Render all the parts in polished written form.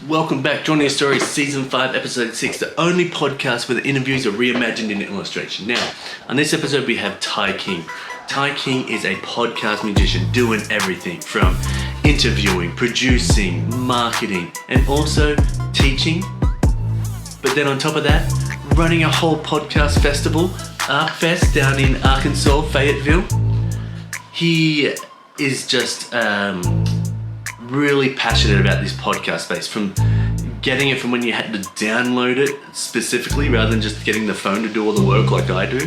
Welcome back. Johnny Stories, Season 5, Episode 6, the only podcast where the interviews are reimagined in illustration. Now, on this episode we have Ty King. Ty King is a podcast musician doing everything from interviewing, producing, marketing, and also teaching. But then on top of that, running a whole podcast festival, Arkast, down in Arkansas, Fayetteville. He is just really passionate about this podcast space, from getting it from when you had to download it specifically rather than just getting the phone to do all the work like I do.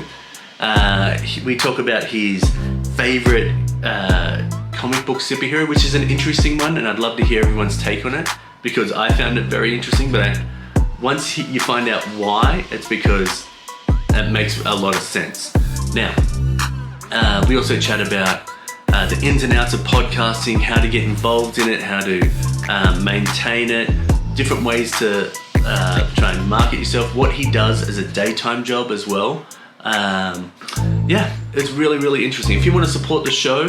We talk about his favorite comic book superhero, which is an interesting one, and I'd love to hear everyone's take on it because I found it very interesting. But once you find out why, it's because it makes a lot of sense. Now, we also chat about the ins and outs of podcasting, how to get involved in it, how to maintain it, different ways to try and market yourself, what he does as a daytime job as well. Yeah, it's really, really interesting. If you want to support the show,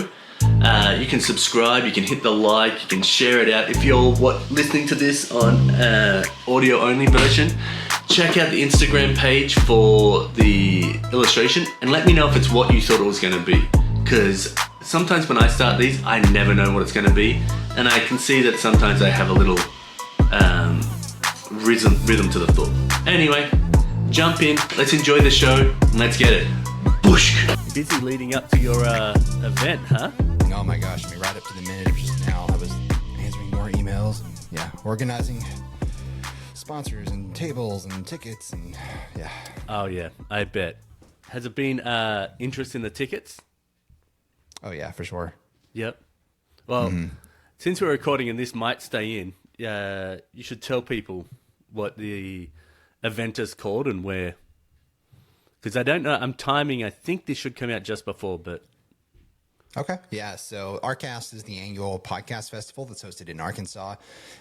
you can subscribe, you can hit the like, you can share it out. If you're listening to this on audio only version, check out the Instagram page for the illustration and let me know if it's what you thought it was going to be, because sometimes when I start these, I never know what it's going to be, and I can see that sometimes I have a little rhythm to the thought. Anyway, jump in, let's enjoy the show, and let's get it. Boosh! Busy leading up to your event, huh? Oh my gosh, I mean, right up to the minute of just now, I was answering more emails and organizing sponsors and tables and tickets and Oh yeah, I bet. Has it been interest in the tickets? Oh yeah, for sure. Yep. Well, since we're recording and this might stay in, you should tell people what the event is called and where. Because I don't know, I'm timing, I think this should come out just before, but... Okay. Yeah. So Arkast is the annual podcast festival that's hosted in Arkansas,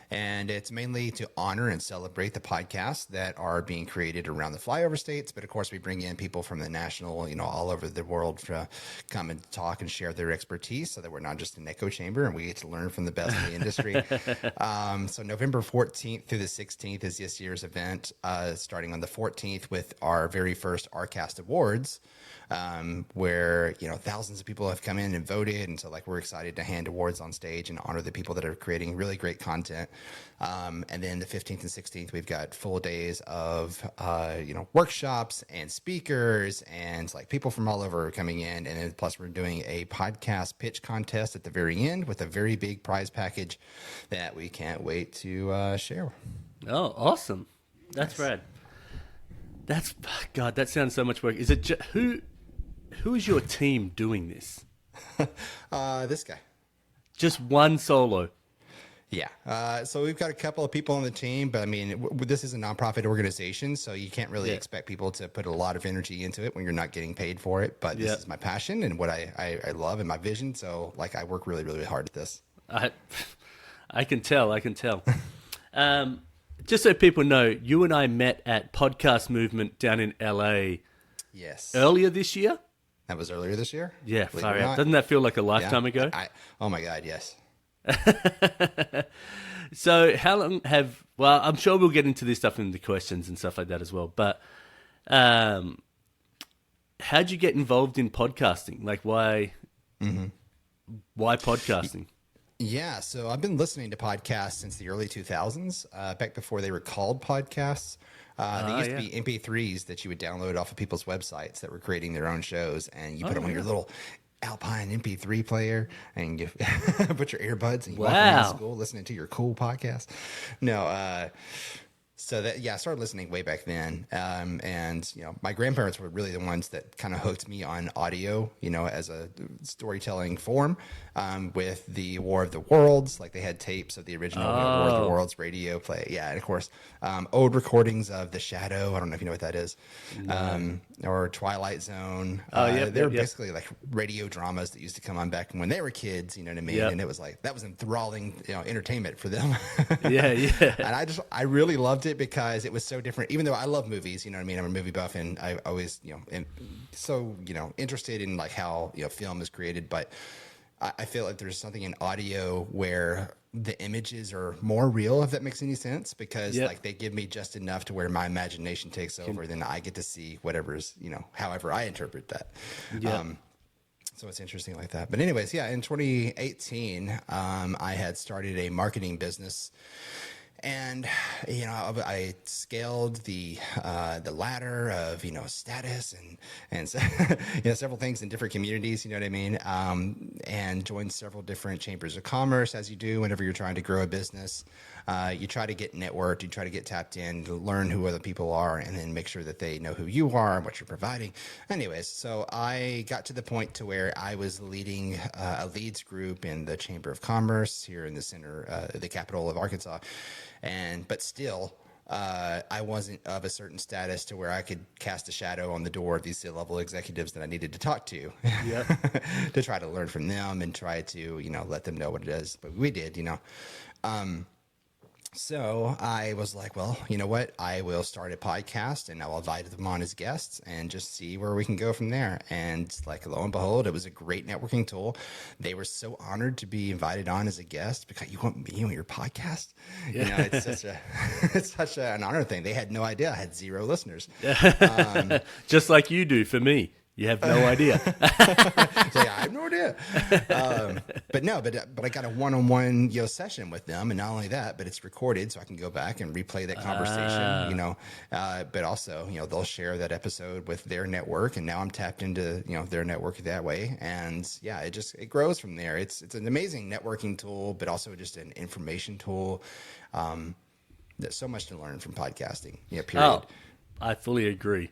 and it's mainly to honor and celebrate the podcasts that are being created around the flyover states. But of course, we bring in people from the national, all over the world to come and talk and share their expertise, so that we're not just an echo chamber and we get to learn from the best in the industry. So November 14th through the 16th is this year's event, starting on the 14th with our very first Arkast Awards. Where thousands of people have come in and voted, and so we're excited to hand awards on stage and honor the people that are creating really great content. And then the 15th and 16th, we've got full days of workshops and speakers and people from all over coming in, and then plus we're doing a podcast pitch contest at the very end with a very big prize package that we can't wait to share. Oh, awesome! That's rad. God, that sounds so much work. Is it who is your team doing this? This guy. Just one solo? Yeah. So we've got a couple of people on the team, but I mean, this is a nonprofit organization, so you can't really expect people to put a lot of energy into it when you're not getting paid for it. But this is my passion and what I love and my vision. So I work really, really hard at this. I can tell. Just so people know, you and I met at Podcast Movement down in LA. Yes. Earlier this year? That was earlier this year? Yeah, far out. Doesn't that feel like a lifetime ago? Oh my God, yes. So how long I'm sure we'll get into this stuff in the questions and stuff like that as well, but how'd you get involved in podcasting? Why podcasting? Yeah, so I've been listening to podcasts since the early 2000s, back before they were called podcasts. They used to be MP3s that you would download off of people's websites that were creating their own shows, and you put them on your little Alpine MP3 player, and you put your earbuds and you walk around school listening to your cool podcast. So that, I started listening way back then. And my grandparents were really the ones that kind of hooked me on audio, as a storytelling form, with the War of the Worlds. They had tapes of the original War of the Worlds radio play. Yeah. And of course, old recordings of The Shadow. I don't know if you know what that is. No. Or Twilight Zone. They're basically radio dramas that used to come on back when they were kids, you know what I mean? Yep. And it was that was enthralling, entertainment for them. Yeah. And I really loved it because it was so different. Even though I love movies, you know what I mean? I'm a movie buff, and I always, interested in how, film is created. But I feel like there's something in audio where the images are more real, if that makes any sense, because like they give me just enough to where my imagination takes over, then I get to see whatever's, however I interpret that. So it's interesting like that. But anyways, in 2018, I had started a marketing business. And I scaled the ladder of status and several things in different communities. You know what I mean? And joined several different chambers of commerce, as you do whenever you're trying to grow a business. You try to get networked, you try to get tapped in, to learn who other people are, and then make sure that they know who you are and what you're providing. Anyways, so I got to the point to where I was leading a leads group in the Chamber of Commerce here in the center, the capital of Arkansas. But still, I wasn't of a certain status to where I could cast a shadow on the door of these C-level executives that I needed to talk to, to try to learn from them and try to, let them know what it is. But we did, So I was like, well, you know what? I will start a podcast and I'll invite them on as guests and just see where we can go from there. And like, lo and behold, it was a great networking tool. They were so honored to be invited on as a guest because you want me on your podcast. Yeah. It's such an honor thing. They had no idea I had 0 listeners. Just like you do for me. You have no idea. So I have no idea. But I got a one-on-one session with them, and not only that, but it's recorded, so I can go back and replay that conversation. But also, they'll share that episode with their network, and now I'm tapped into their network that way, and it grows from there. It's an amazing networking tool, but also just an information tool. There's so much to learn from podcasting. Period. Oh, I fully agree.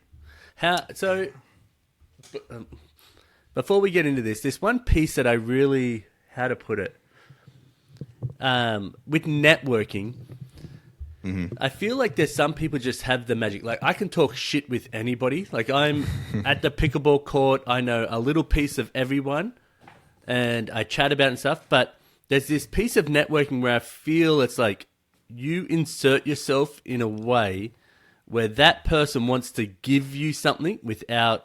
Before we get into this, there's one piece that I really, how to put it, with networking, I feel like there's some people just have the magic. Like I can talk shit with anybody. Like I'm at the pickleball court, I know a little piece of everyone, and I chat about it and stuff. But there's this piece of networking where I feel it's like you insert yourself in a way where that person wants to give you something without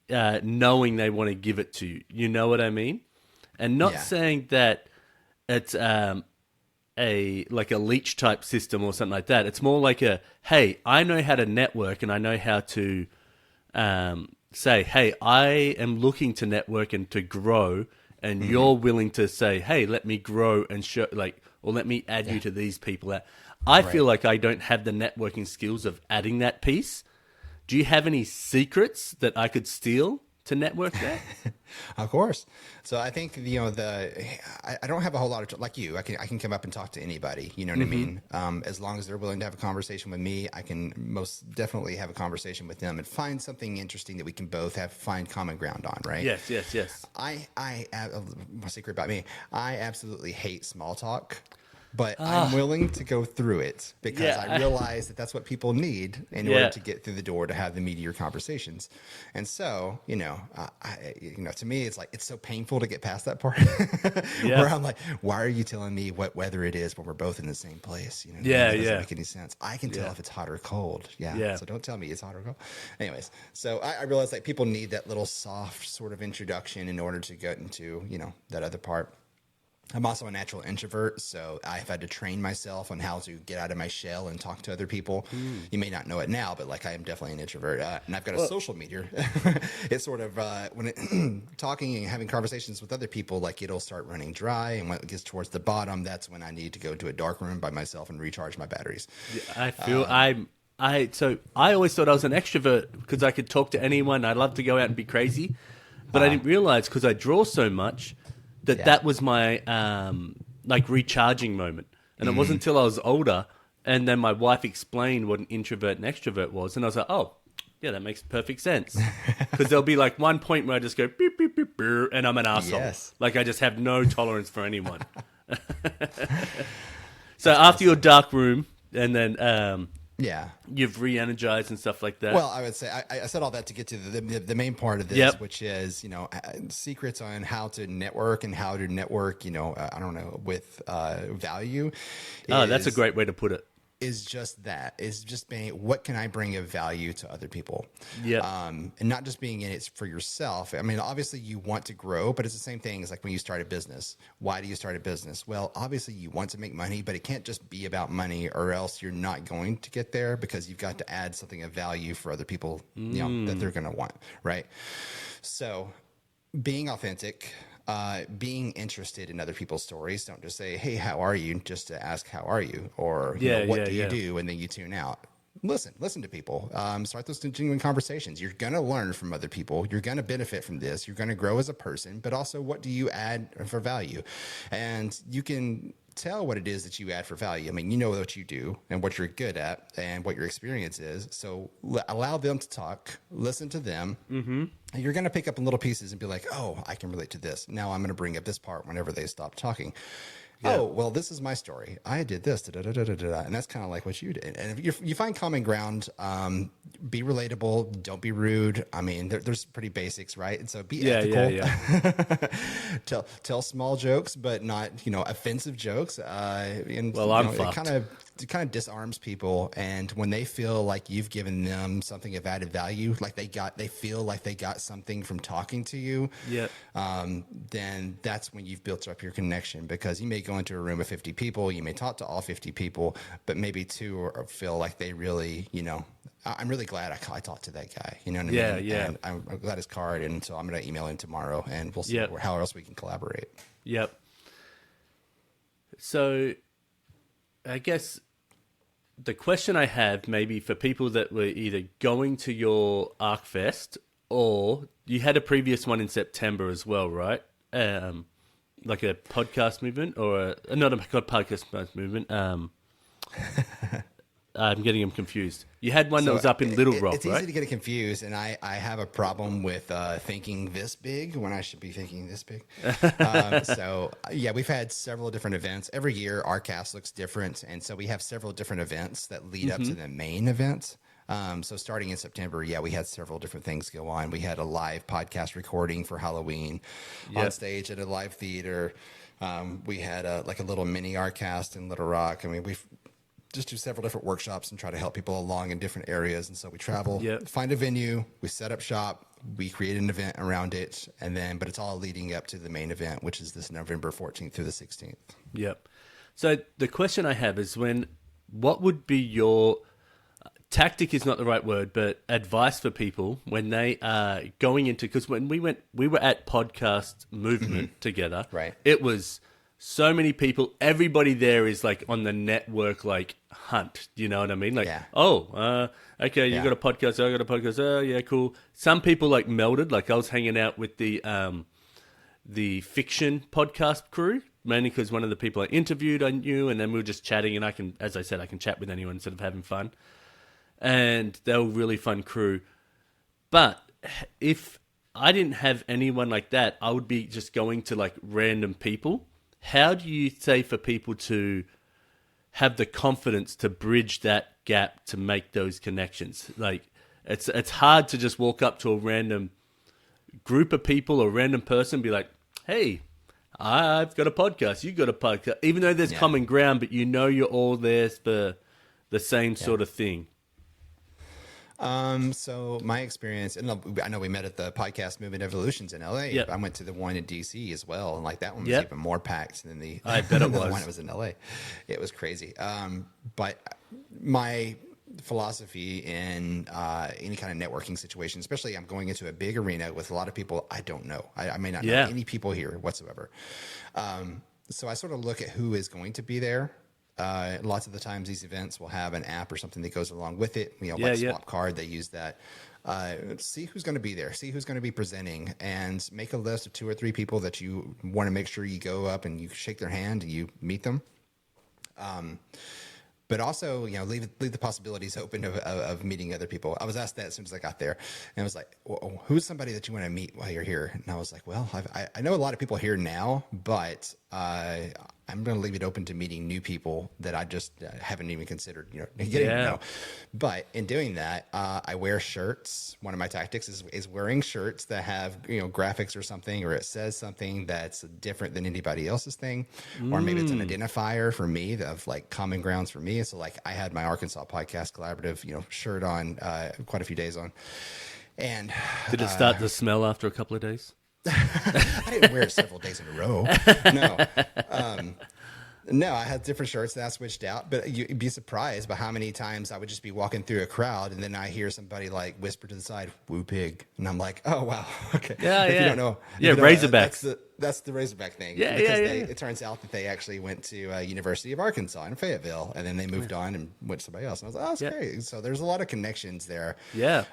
knowing they want to give it to you. You know what I mean? And not saying that it's a leech type system or something like that. It's more like hey, I know how to network and I know how to say, hey, I am looking to network and to grow, and you're willing to say, hey, let me grow and show, or let me add you to these people. I feel like I don't have the networking skills of adding that piece. Do you have any secrets that I could steal to network that? Of course. So I think I don't have a whole lot of like you. I can come up and talk to anybody. You know what I mean? As long as they're willing to have a conversation with me, I can most definitely have a conversation with them and find something interesting that we can both find common ground on. Right? Yes. My secret about me. I absolutely hate small talk. But I'm willing to go through it because I realize that that's what people need in order to get through the door to have the meatier conversations. And so, to me, it's like, it's so painful to get past that part where I'm like, why are you telling me what weather it is when we're both in the same place? It doesn't make any sense. I can tell if it's hot or cold. So don't tell me it's hot or cold. Anyways, so I realize like people need that little soft sort of introduction in order to get into, that other part. I'm also a natural introvert, so I've had to train myself on how to get out of my shell and talk to other people. You may not know it now, but I am definitely an introvert, and I've got a social meter. It's sort of talking and having conversations with other people, it'll start running dry, and when it gets towards the bottom, that's when I need to go to a dark room by myself and recharge my batteries. I feel so I always thought I was an extrovert because I could talk to anyone. I love to go out and be crazy, but I didn't realize because I draw so much that was my recharging moment. And it wasn't until I was older and then my wife explained what an introvert and extrovert was, and I was like, oh, yeah, that makes perfect sense. Because there'll be one point where I just go beep, beep, beep, beep, and I'm an asshole. Yes. I just have no tolerance for anyone. So after your dark room and then you've re-energized and stuff like that. Well, I would say I said all that to get to the main part of this, which is secrets on how to network and with value. That's a great way to put it. is just that. It's just being, what can I bring of value to other people? Yeah. And not just being in it for yourself. I mean, obviously you want to grow, but it's the same thing as like when you start a business. Why do you start a business? Well, obviously you want to make money, but it can't just be about money, or else you're not going to get there, because you've got to add something of value for other people, you know, that they're going to want. Right. So being authentic, being interested in other people's stories. Don't just say, hey, how are you? Just to ask, how are you? Or you know, what do you do? And then you tune out. Listen to people. Start those genuine conversations. You're going to learn from other people. You're going to benefit from this. You're going to grow as a person, but also, what do you add for value? And you can tell what it is that you add for value. I mean, you know what you do and what you're good at and what your experience is. So allow them to talk, listen to them. Mm-hmm. You're going to pick up in little pieces and be like, oh, I can relate to this. Now I'm going to bring up this part whenever they stop talking. Yeah. Oh, well, this is my story. I did this, da, da, da, da, da, da, and that's kind of like what you did. And if you find common ground, be relatable, don't be rude. I mean, there's pretty basics, right? And so be ethical. Yeah. tell small jokes, but not, you know, offensive jokes. And well, I'm fucked. It kind of disarms people, and when they feel like you've given them something of added value, like they feel like they got something from talking to you. Yeah. Then that's when you've built up your connection, because you may go into a room of 50 people, you may talk to all 50 people, but maybe two feel like they really, you know, I'm really glad I talked to that guy. You know what I mean? Yeah. And I'm glad his card, and so I'm going to email him tomorrow, and we'll see how else we can collaborate. Yep. So, I guess the question I have, maybe for people that were either going to your Arkfest, or you had a previous one in September as well, right? Like a podcast movement, or not a podcast movement. I'm getting them confused. You had one that was up in Little Rock, it's right? It's easy to get confused, and I have a problem with thinking this big when I should be thinking this big. So, yeah, we've had several different events. Every year, Arkast looks different, and so we have several different events that lead up to the main event. So starting in September, we had several different things go on. We had a live podcast recording for Halloween on stage at a live theater. We had a little mini Arkast in Little Rock. I mean, we've just do several different workshops and try to help people along in different areas. And so we travel, find a venue, we set up shop, we create an event around it, but it's all leading up to the main event, which is this November 14th through the 16th. Yep. So the question I have is, what would be your tactic is not the right word, but advice for people when they are going into, because when we were at Podcast Movement together, right? It was so many people, everybody there is like on the network, like hunt, you know what I mean? Like, okay, you got a podcast, I got a podcast, oh yeah, cool. Some people like melded, like I was hanging out with the fiction podcast crew, mainly because one of the people I interviewed I knew, and then we were just chatting, and I can chat with anyone instead of having fun. And they were really fun crew. But if I didn't have anyone like that, I would be just going to like random people. How do you say for people to have the confidence to bridge that gap to make those connections? Like, it's hard to just walk up to a random group of people or random person and be like, hey, I've got a podcast, you got a podcast. Even though there's common ground, but you know you're all there for the same sort of thing. So my experience, and I know we met at the Podcast Movement Evolutions in LA. Yep. I went to the one in DC as well. And like that one was even more packed than I bet it was. The one that was in LA. It was crazy. But my philosophy in any kind of networking situation, especially I'm going into a big arena with a lot of people I don't know. I may not know any people here whatsoever. So I sort of look at who is going to be there. Lots of the times these events will have an app or something that goes along with it. Like Swap Card, they use that. See who's going to be there. See who's going to be presenting, and make a list of 2 or 3 people that you want to make sure you go up and you shake their hand and you meet them. But also, leave the possibilities open of meeting other people. I was asked that as soon as I got there, and I was like, well, who's somebody that you want to meet while you're here? And I was like, well, I know a lot of people here now, but I'm going to leave it open to meeting new people that I just haven't even considered, getting to know. But in doing that, I wear shirts. One of my tactics is wearing shirts that have, graphics or something, or it says something that's different than anybody else's thing, or maybe it's an identifier for me of like common grounds for me. So like I had my Arkansas Podcast Collaborative, shirt on quite a few days on. And did it start to smell after a couple of days? I didn't wear it several days in a row. No, I had different shirts that I switched out, but you'd be surprised by how many times I would just be walking through a crowd and then I hear somebody like whisper to the side, "Woo pig." And I'm like, oh, wow. Okay. Yeah. If you don't know. Razorbacks. That's the Razorback thing. Yeah. It turns out that they actually went to University of Arkansas in Fayetteville, and then they moved on and went to somebody else. And I was like, oh, that's great. So there's a lot of connections there. Yeah.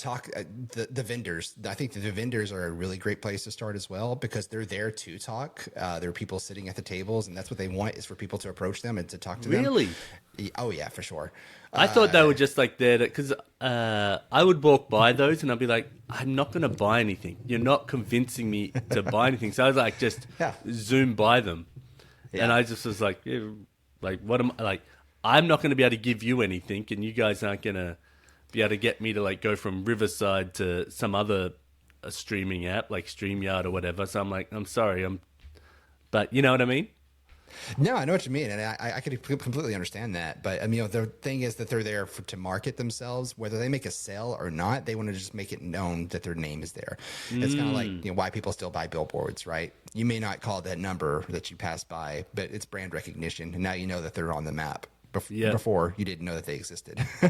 The vendors. I think the vendors are a really great place to start as well because they're there to talk. There are people sitting at the tables, and that's what they want is for people to approach them and to talk to them. Really? Oh yeah, for sure. I thought they were just like there because I would walk by those and I'd be like, I'm not going to buy anything. You're not convincing me to buy anything. So I was like, just zoom by them, and I just was like, what am I like? I'm not going to be able to give you anything, and you guys aren't going to be able to get me to like go from Riverside to some other streaming app like StreamYard or whatever. So I'm like, I'm sorry, but you know what I mean? No, I know what you mean, and I could completely understand that. But I mean, the thing is that they're there to market themselves. Whether they make a sale or not, they want to just make it known that their name is there. It's kind of like why people still buy billboards, right? You may not call that number that you pass by, but it's brand recognition, and now you know that they're on the map. Before you didn't know that they existed. So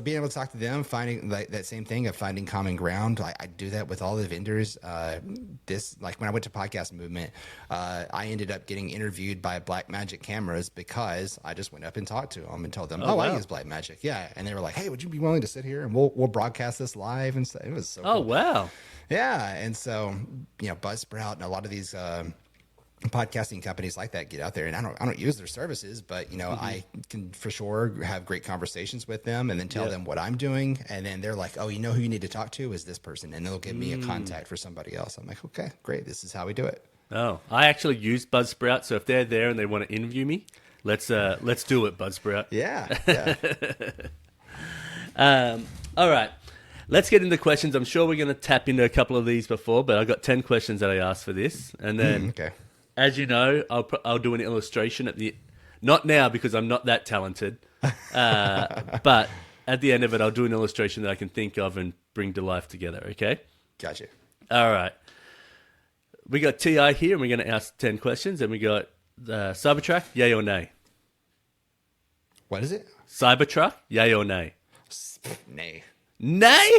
being able to talk to them, finding like that same thing of finding common ground. I do that with all the vendors. Like when I went to Podcast Movement, I ended up getting interviewed by Black Magic Cameras because I just went up and talked to them and told them, I use Black Magic. Yeah. And they were like, hey, would you be willing to sit here and we'll broadcast this live? And so it was so cool. Wow. Yeah. And so, Buzzsprout and a lot of these, podcasting companies like that get out there, and I don't use their services, but I can for sure have great conversations with them and then tell them what I'm doing, and then they're like, oh, who you need to talk to is this person, and they'll give me a contact for somebody else. I'm like, okay, great, this is how we do it. Oh, I actually use Buzzsprout, so if they're there and they want to interview me, let's do it, Buzzsprout. Yeah. All right, let's get into questions. I'm sure we're going to tap into a couple of these before, but I've got 10 questions that I asked for this, and then okay. As you know, I'll do an illustration not now because I'm not that talented, but at the end of it, I'll do an illustration that I can think of and bring to life together. Okay? Gotcha. All right. We got TI here, and we're going to ask 10 questions, and we got Cybertruck, yay or nay? What is it? Cybertruck, yay or nay? Nay. Nay?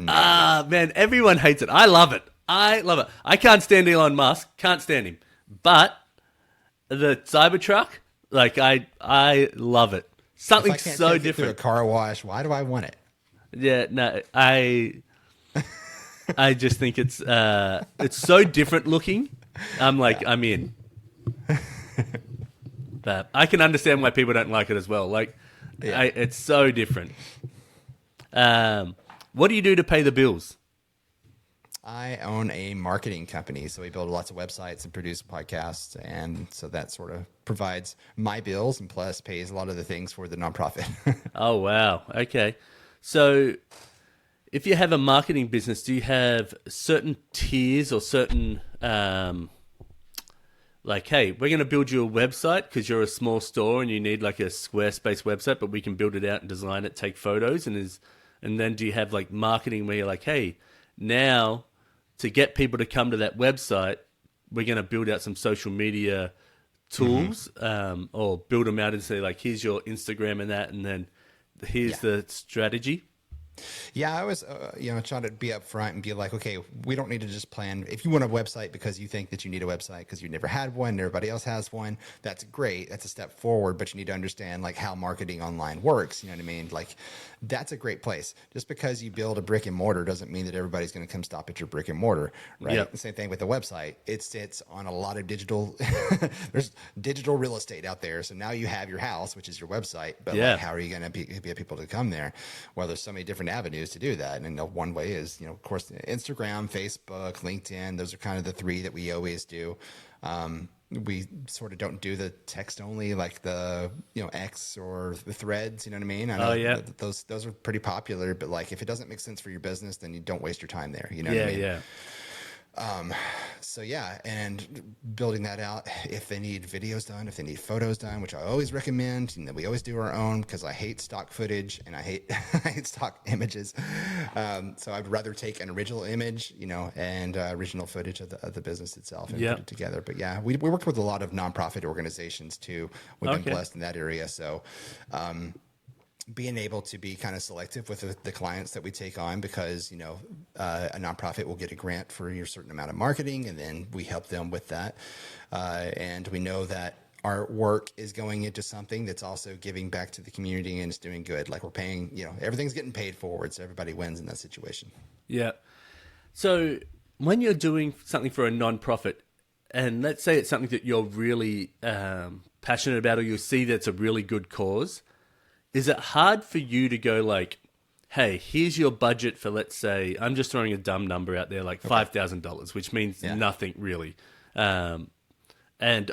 Ah, man, everyone hates it. I love it. I can't stand Elon Musk. Can't stand him. But the Cybertruck, like I love it. Something if I can't so take it different. through a car wash. Why do I want it? Yeah, no, I just think it's so different looking. I'm in. But I can understand why people don't like it as well. Like, it's so different. What do you do to pay the bills? I own a marketing company, so we build lots of websites and produce podcasts, and so that sort of provides my bills and plus pays a lot of the things for the nonprofit. Oh, wow. Okay. So if you have a marketing business, do you have certain tiers or certain, like, hey, we're going to build you a website because you're a small store and you need like a Squarespace website, but we can build it out and design it, take photos, and then do you have like marketing where you're like, hey, now to get people to come to that website, we're going to build out some social media tools, or build them out and say like, here's your Instagram and that, and then here's the strategy. Yeah, I was, trying to be upfront and be like, okay, we don't need to just plan. If you want a website because you think that you need a website because you never had one and everybody else has one, that's great. That's a step forward, but you need to understand like how marketing online works. You know what I mean? Like, that's a great place. Just because you build a brick and mortar doesn't mean that everybody's going to come stop at your brick and mortar, right? Yep. The same thing with the website. It sits on a lot of digital, there's digital real estate out there. So now you have your house, which is your website, but like, how are you going to get people to come there? Well, there's so many different different avenues to do that. And one way is, of course, Instagram, Facebook, LinkedIn. Those are kind of the three that we always do. We sort of don't do the text only, like the X or the Threads. You know what I mean? I know those are pretty popular, but like if it doesn't make sense for your business, then you don't waste your time there. You know what I mean? Yeah. So yeah, and building that out, if they need videos done, if they need photos done, which I always recommend, we always do our own because I hate stock footage and I hate I hate stock images. So I'd rather take an original image, and original footage of the business itself and put it together. But yeah, we worked with a lot of nonprofit organizations too. We've been blessed in that area. So, being able to be kind of selective with the clients that we take on, because a nonprofit will get a grant for a certain amount of marketing, and then we help them with that, and we know that our work is going into something that's also giving back to the community and it's doing good. Like we're paying, everything's getting paid forward, so everybody wins in that situation. Yeah. So when you're doing something for a nonprofit, and let's say it's something that you're really passionate about, or you see that's a really good cause, is it hard for you to go like, hey, here's your budget for, let's say, I'm just throwing a dumb number out there, like $5,000, which means nothing really. And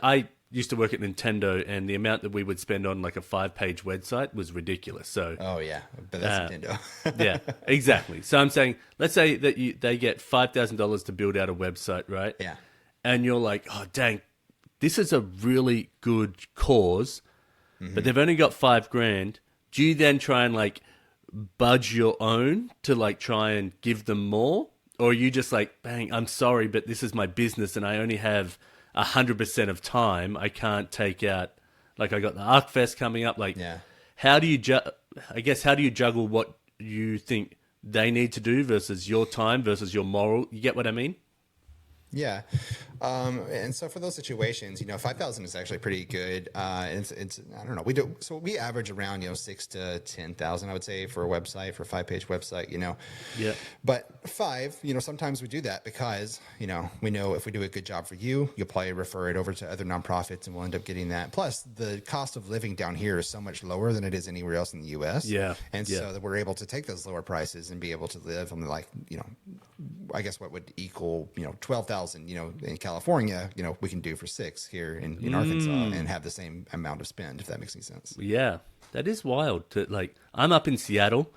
I used to work at Nintendo, and the amount that we would spend on like a 5-page website was ridiculous. So, but that's Nintendo. Yeah, exactly. So I'm saying, let's say that they get $5,000 to build out a website, right? Yeah. And you're like, oh, dang, this is a really good cause, but they've only got $5,000. Do you then try and like budge your own to like try and give them more? Or are you just like, bang, I'm sorry, but this is my business and I only have 100% of time. I can't take out, like I got the Arkast coming up. Like, how do you, how do you juggle what you think they need to do versus your time versus your moral? You get what I mean? Yeah. And so for those situations, 5,000 is actually pretty good. It's I don't know. We average around, 6 to 10,000, I would say, for a website, for a 5-page website, Yeah. But 5, sometimes we do that because, we know if we do a good job for you, you'll probably refer it over to other nonprofits and we'll end up getting that. Plus the cost of living down here is so much lower than it is anywhere else in the US. Yeah. And so that we're able to take those lower prices and be able to live on like, I guess what would equal, 12,000, in California, we can do for 6 here in Arkansas and have the same amount of spend, if that makes any sense. Yeah, that is wild. Like, I'm up in Seattle,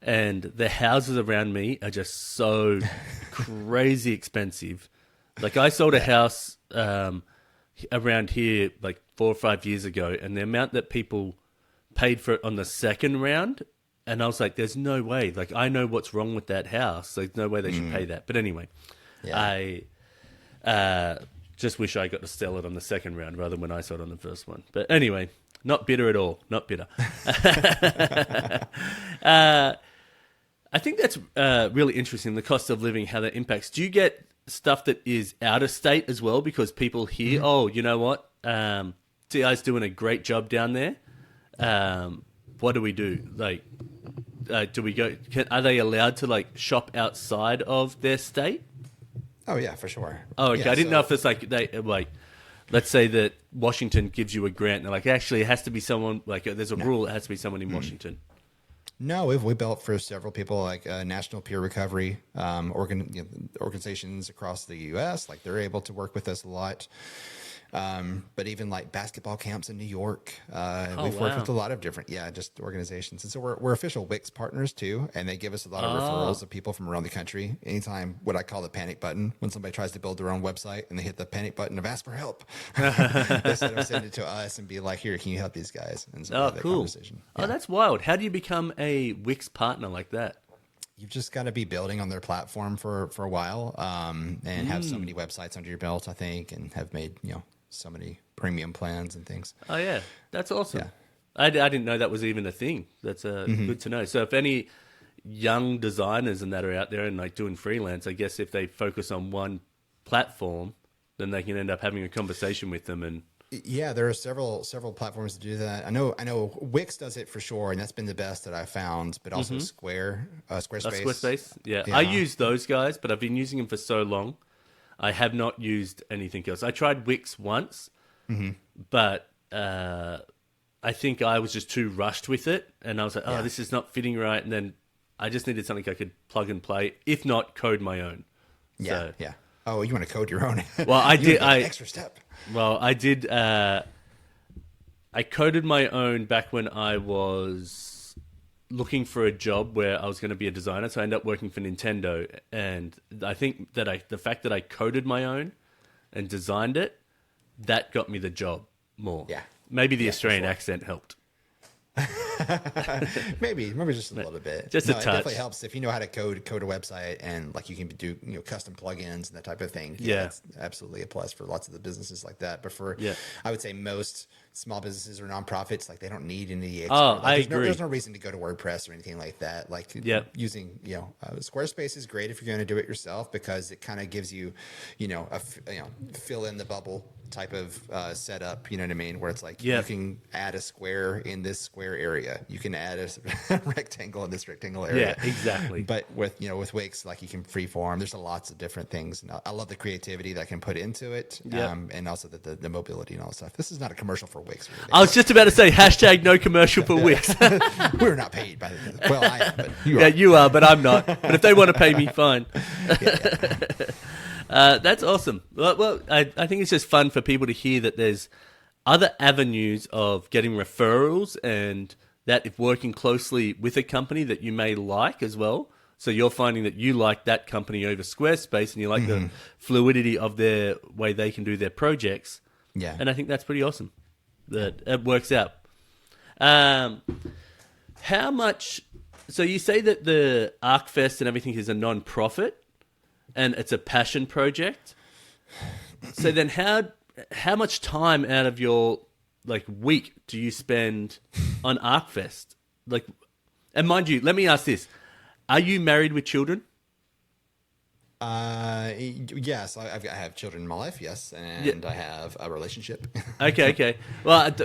and the houses around me are just so crazy expensive. Like, I sold a house around here like 4 or 5 years ago, and the amount that people paid for it on the second round, and I was like, there's no way. Like, I know what's wrong with that house. There's no way they should pay that. But anyway, I just wish I got to sell it on the second round rather than when I sold on the first one. But anyway, not bitter at all. Not bitter. I think that's really interesting, the cost of living, how that impacts. Do you get stuff that is out of state as well? Because people hear, oh, you know what? TI's doing a great job down there. What do we do? Like, do we go? Are they allowed to like shop outside of their state? Oh yeah, for sure. Oh, okay. Yeah, I didn't know if it's like let's say that Washington gives you a grant, and they're like, actually, it has to be someone like there's a rule. It has to be someone in Washington. No, we built for several people, like National Peer Recovery organizations across the U.S. Like they're able to work with us a lot. But even like basketball camps in New York, we've worked with a lot of different, just organizations. And so we're official Wix partners too. And they give us a lot of referrals of people from around the country. Anytime what I call the panic button, when somebody tries to build their own website and they hit the panic button of ask for help, instead of send it to us and be like, here, can you help these guys? And so that cool. conversation. Yeah. Oh, that's wild. How do you become a Wix partner like that? You've just got to be building on their platform for a while, and have so many websites under your belt, I think, and have made, so many premium plans and things. Oh yeah, that's awesome. Yeah. I didn't know that was even a thing. That's good to know. So if any young designers and that are out there and like doing freelance, I guess if they focus on one platform, then they can end up having a conversation with them. And yeah, there are several platforms to do that. I know Wix does it for sure, and that's been the best that I found. But also Squarespace. Squarespace. Yeah, I use those guys, but I've been using them for so long. I have not used anything else. I tried Wix once, but I think I was just too rushed with it. And I was like, this is not fitting right. And then I just needed something I could plug and play, if not code my own. Yeah, So, yeah. Oh, you want to code your own? Well, I did. Extra step. Well, I did. I coded my own back when I was looking for a job where I was going to be a designer. So I ended up working for Nintendo, and I think that the fact that I coded my own and designed it, that got me the job more. Yeah. Maybe the Australian accent helped. maybe just a little bit. Just a It touch. definitely helps if you know how to code a website, and like you can do custom plugins and that type of thing. Yeah, it's absolutely a plus for lots of the businesses like that. But for I would say most small businesses or nonprofits, like they don't need any. I agree. There's no reason to go to WordPress or anything like that. Like using Squarespace is great if you're going to do it yourself, because it kind of gives you fill in the bubble type of setup, you know what I mean, where it's like you can add a square in this square area, you can add a rectangle in this rectangle area. Yeah, exactly. But with Wix, like you can freeform. There's lots of different things, and I love the creativity that I can put into it, and also the mobility and all that stuff. This is not a commercial for Wix. Really. I was just about to say hashtag no commercial for Wix. We're not paid by the. Well, I am, but you are. Yeah, you are, but I'm not. But if they want to pay me, fine. That's awesome. Well, I think it's just fun for people to hear that there's other avenues of getting referrals, and that if working closely with a company that you may like as well. So you're finding that you like that company over Squarespace, and you like the fluidity of their way they can do their projects. Yeah. And I think that's pretty awesome that it works out. How much... So you say that the Arkfest and everything is a non-profit, and it's a passion project. So then how much time out of your week do you spend on Arkfest? And mind you, let me ask this. Are you married with children? Yes, I have children in my life, yes, and I have a relationship. Okay. Well,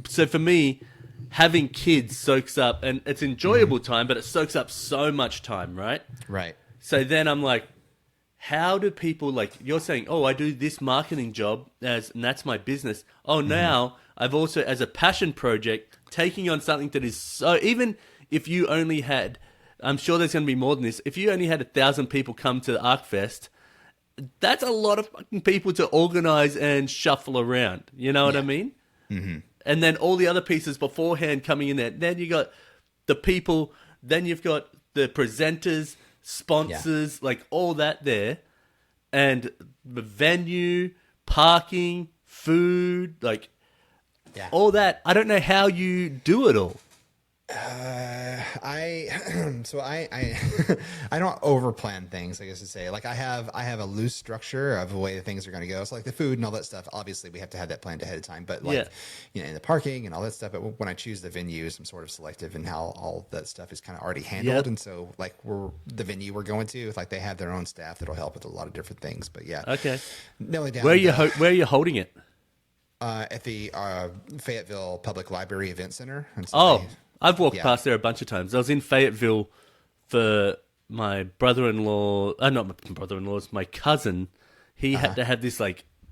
so for me, having kids soaks up, and it's enjoyable time, but it soaks up so much time, right? Right. So then I'm like, how do people, you're saying, oh, I do this marketing job and that's my business. Oh, now I've also, as a passion project, taking on something that is so, even if you only had, I'm sure there's going to be more than this, if you only had 1,000 people come to the Arkfest, that's a lot of fucking people to organize and shuffle around. You know what I mean? Mm-hmm. And then all the other pieces beforehand coming in there. Then you got the people, then you've got the presenters, sponsors, all that there, and the venue, parking, food, all that. I don't know how you do it all. I don't overplan things, I guess to say. I have a loose structure of the way the things are going to go. So the food and all that stuff, obviously we have to have that planned ahead of time. But in the parking and all that stuff. But when I choose the venues, I'm sort of selective in how all that stuff is kind of already handled. Yep. And so the venue we're going to, they have their own staff that'll help with a lot of different things. But yeah. Okay. Down where are you holding it? At the Fayetteville Public Library Event Center. And so I've walked past there a bunch of times. I was in Fayetteville for my brother-in-law. Not my brother-in-law's, my cousin. He had to have this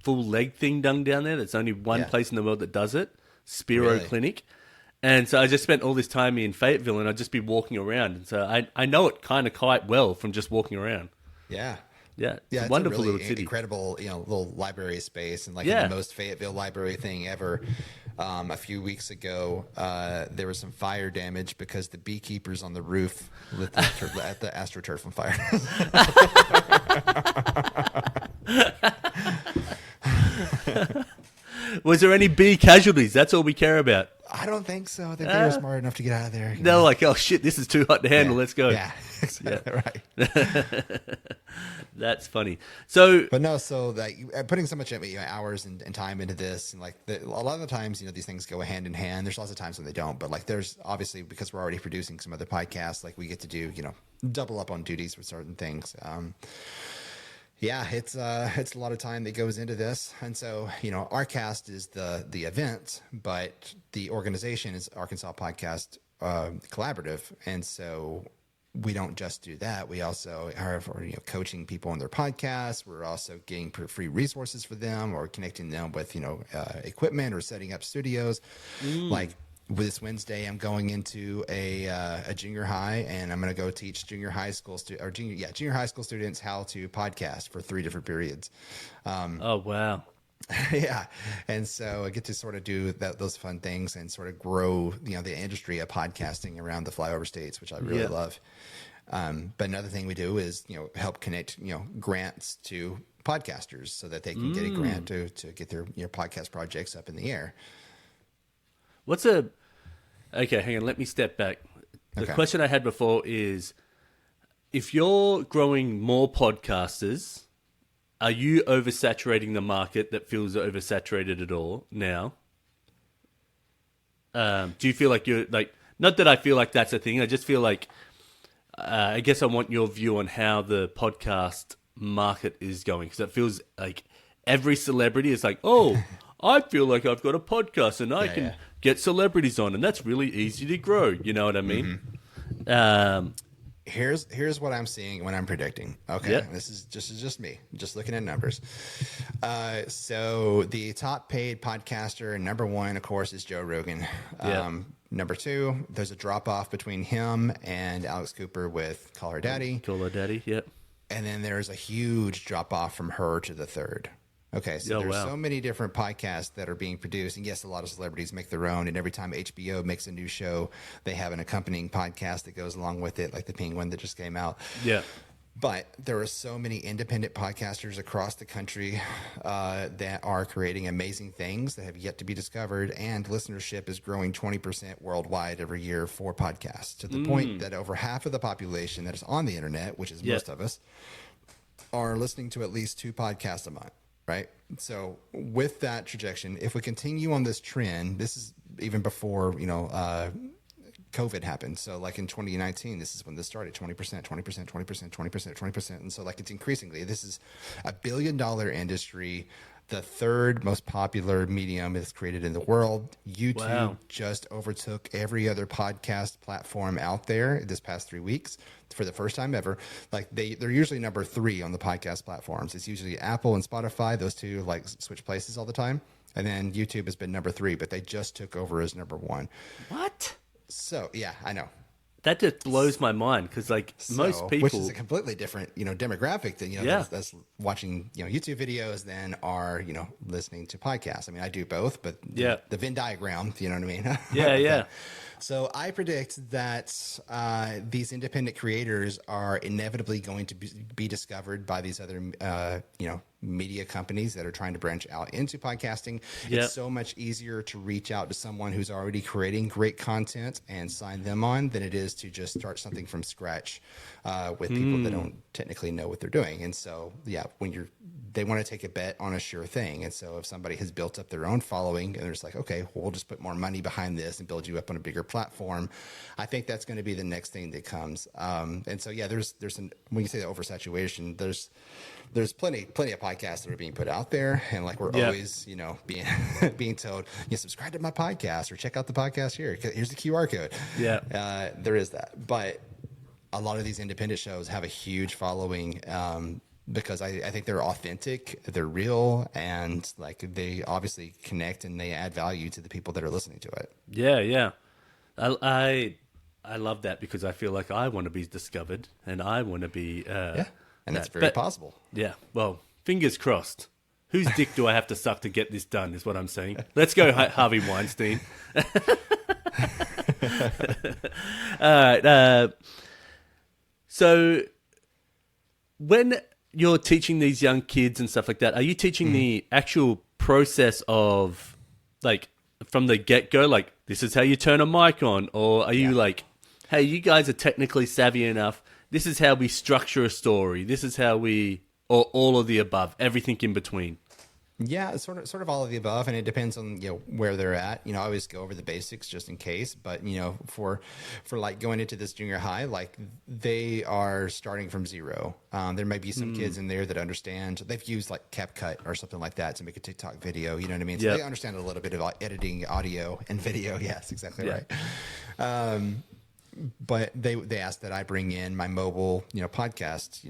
full leg thing done down there. There's only one place in the world that does it, Spiro Clinic. And so I just spent all this time in Fayetteville, and I'd just be walking around. And so I know it kind of quite well from just walking around. Yeah. Yeah, it's a wonderful really little city. Incredible, little library space, and the most Fayetteville library thing ever. A few weeks ago, there was some fire damage because the beekeepers on the roof lit at the AstroTurf on fire. Was there any bee casualties? That's all we care about. I don't think so. I think they were smart enough to get out of there. They're like, oh shit, this is too hot to handle. Let's go. Yeah, exactly. Right. That's funny. So, but no, so putting so much hours and time into this, and a lot of the times, these things go hand in hand. There's lots of times when they don't, but there's obviously, because we're already producing some other podcasts, we get to do, double up on duties with certain things. Yeah, it's a lot of time that goes into this. And so, Arkast is the event, but the organization is Arkansas Podcast Collaborative. And so we don't just do that. We also are coaching people on their podcasts. We're also getting free resources for them, or connecting them with, equipment, or setting up studios. this Wednesday, I'm going into a junior high, and I'm going to go teach junior high school junior high school students how to podcast for 3 different periods. Oh, wow. Yeah. And so I get to sort of do those fun things and sort of grow, the industry of podcasting around the flyover states, which I really love. But another thing we do is, help connect, grants to podcasters so that they can get a grant to get their podcast projects up in the air. Okay, hang on. Let me step back. The question I had before is, if you're growing more podcasters, are you oversaturating the market that feels oversaturated at all now? Do you feel like you're like, not that I feel like that's a thing. I just feel like, I guess I want your view on how the podcast market is going. Because it feels like every celebrity is like, oh, I feel like I've got a podcast and I can get celebrities on. And that's really easy to grow. You know what I mean? Mm-hmm. Here's what I'm seeing when I'm predicting. Okay, this is just me, just looking at numbers. So the top paid podcaster, number 1, of course, is Joe Rogan. Number 2, there's a drop off between him and Alex Cooper with Call Her Daddy. Call Her Daddy, yep. And then there's a huge drop off from her to the third. Okay, so there's so many different podcasts that are being produced. And yes, a lot of celebrities make their own. And every time HBO makes a new show, they have an accompanying podcast that goes along with it, like The Penguin that just came out. Yeah. But there are so many independent podcasters across the country that are creating amazing things that have yet to be discovered. And listenership is growing 20% worldwide every year for podcasts, to the point that over half of the population that is on the internet, which is most of us, are listening to at least 2 podcasts a month. Right. So with that trajectory, if we continue on this trend, this is even before, COVID happened. So like in 2019, this is when this started, 20%, 20%, 20%, 20%, 20%. And so like it's increasingly, this is a $1 billion industry. The third most popular medium is created in the world. YouTube just overtook every other podcast platform out there this past 3 weeks for the first time ever. Like they're usually number 3 on the podcast platforms. It's usually Apple and Spotify. Those two like switch places all the time. And then YouTube has been number 3, but they just took over as number 1. What? So yeah, I know. That just blows my mind because, most people, which is a completely different, demographic than that's watching YouTube videos than are listening to podcasts. I mean, I do both, but the Venn diagram, you know what I mean? Yeah. So I predict that these independent creators are inevitably going to be discovered by these other, media companies that are trying to branch out into podcasting. It's so much easier to reach out to someone who's already creating great content and sign them on than it is to just start something from scratch with people that don't technically know what they're doing. And so, when they want to take a bet on a sure thing. And so if somebody has built up their own following and they're just like, okay, well, we'll just put more money behind this and build you up on a bigger platform. I think that's going to be the next thing that comes. And so, when you say the oversaturation, there's plenty of podcasts that are being put out there, and like we're always, being told, subscribe to my podcast or check out the podcast here. Here's the QR code. Yeah, there is that, but a lot of these independent shows have a huge following because I think they're authentic, they're real, and like they obviously connect and they add value to the people that are listening to it. Yeah. I love that because I feel like I want to be discovered and I want to be. And that's very possible. Yeah. Well, fingers crossed. Whose dick do I have to suck to get this done is what I'm saying. Let's go, Harvey Weinstein. All right. So when you're teaching these young kids and stuff like that, are you teaching the actual process of from the get-go, like this is how you turn a mic on? Or are you like, hey, you guys are technically savvy enough. This is how we structure a story. This is how or all of the above, everything in between. Yeah, it's sort of all of the above, and it depends on where they're at. I always go over the basics just in case, but for like going into this junior high, like they are starting from zero. There may be some kids in there that understand. They've used like CapCut or something like that to make a TikTok video. You know what I mean? So they understand a little bit about editing audio and video. Yes, exactly right. But they asked that I bring in my mobile, podcast,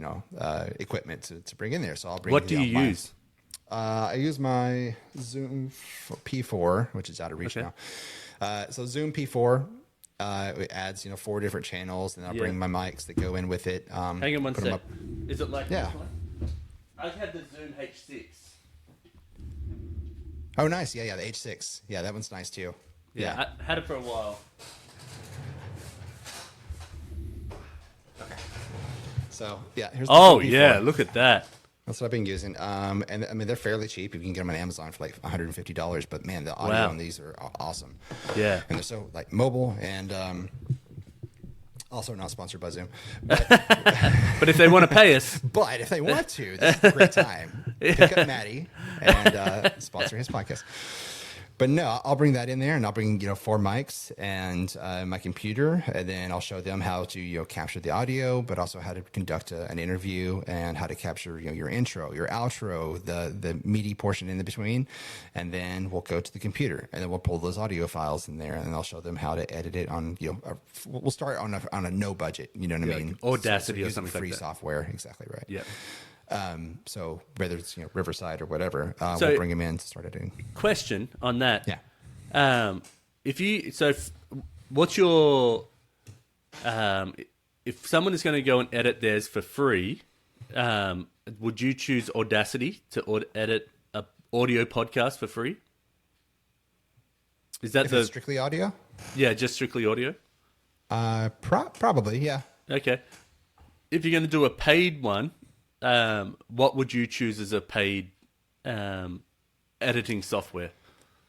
equipment to bring in there. So I'll bring. What do you use? I use my Zoom P4, which is out of reach Okay. now. So Zoom P4, it adds 4 different channels, and I'll bring my mics that go in with it. Hang on one put 'em sec. up. Is it like Yeah. this one? I've had the Zoom H6. Oh, nice. Yeah, the H6. Yeah, that one's nice too. Yeah, I had it for a while. So yeah, here's the Oh Zoom yeah, P4. look at that. That's what I've been using. And I mean, they're fairly cheap. You can get them on Amazon for like $150. But man, the audio Wow. on these are awesome. Yeah. And they're so like mobile and also not sponsored by Zoom. But if they want to pay us, But if they want to, this is a great time. Pick up Matty and sponsor his podcast. But no, I'll bring that in there, and I'll bring 4 mics and my computer, and then I'll show them how to capture the audio, but also how to conduct an interview and how to capture your intro, your outro, the meaty portion in the between, and then we'll go to the computer, and then we'll pull those audio files in there, and I'll show them how to edit it on we'll start on a no budget, you know what I mean? Audacity or using something like free that. software, exactly right. yeah. So whether it's Riverside or whatever, So- we'll bring them in to start editing. Question on that. Yeah. What's your if someone is going to go and edit theirs for free, would you choose Audacity to edit a audio podcast for free? Is that If it's strictly audio, just strictly audio? probably, yeah. Okay. If you're going to do a paid one, what would you choose as a paid editing software?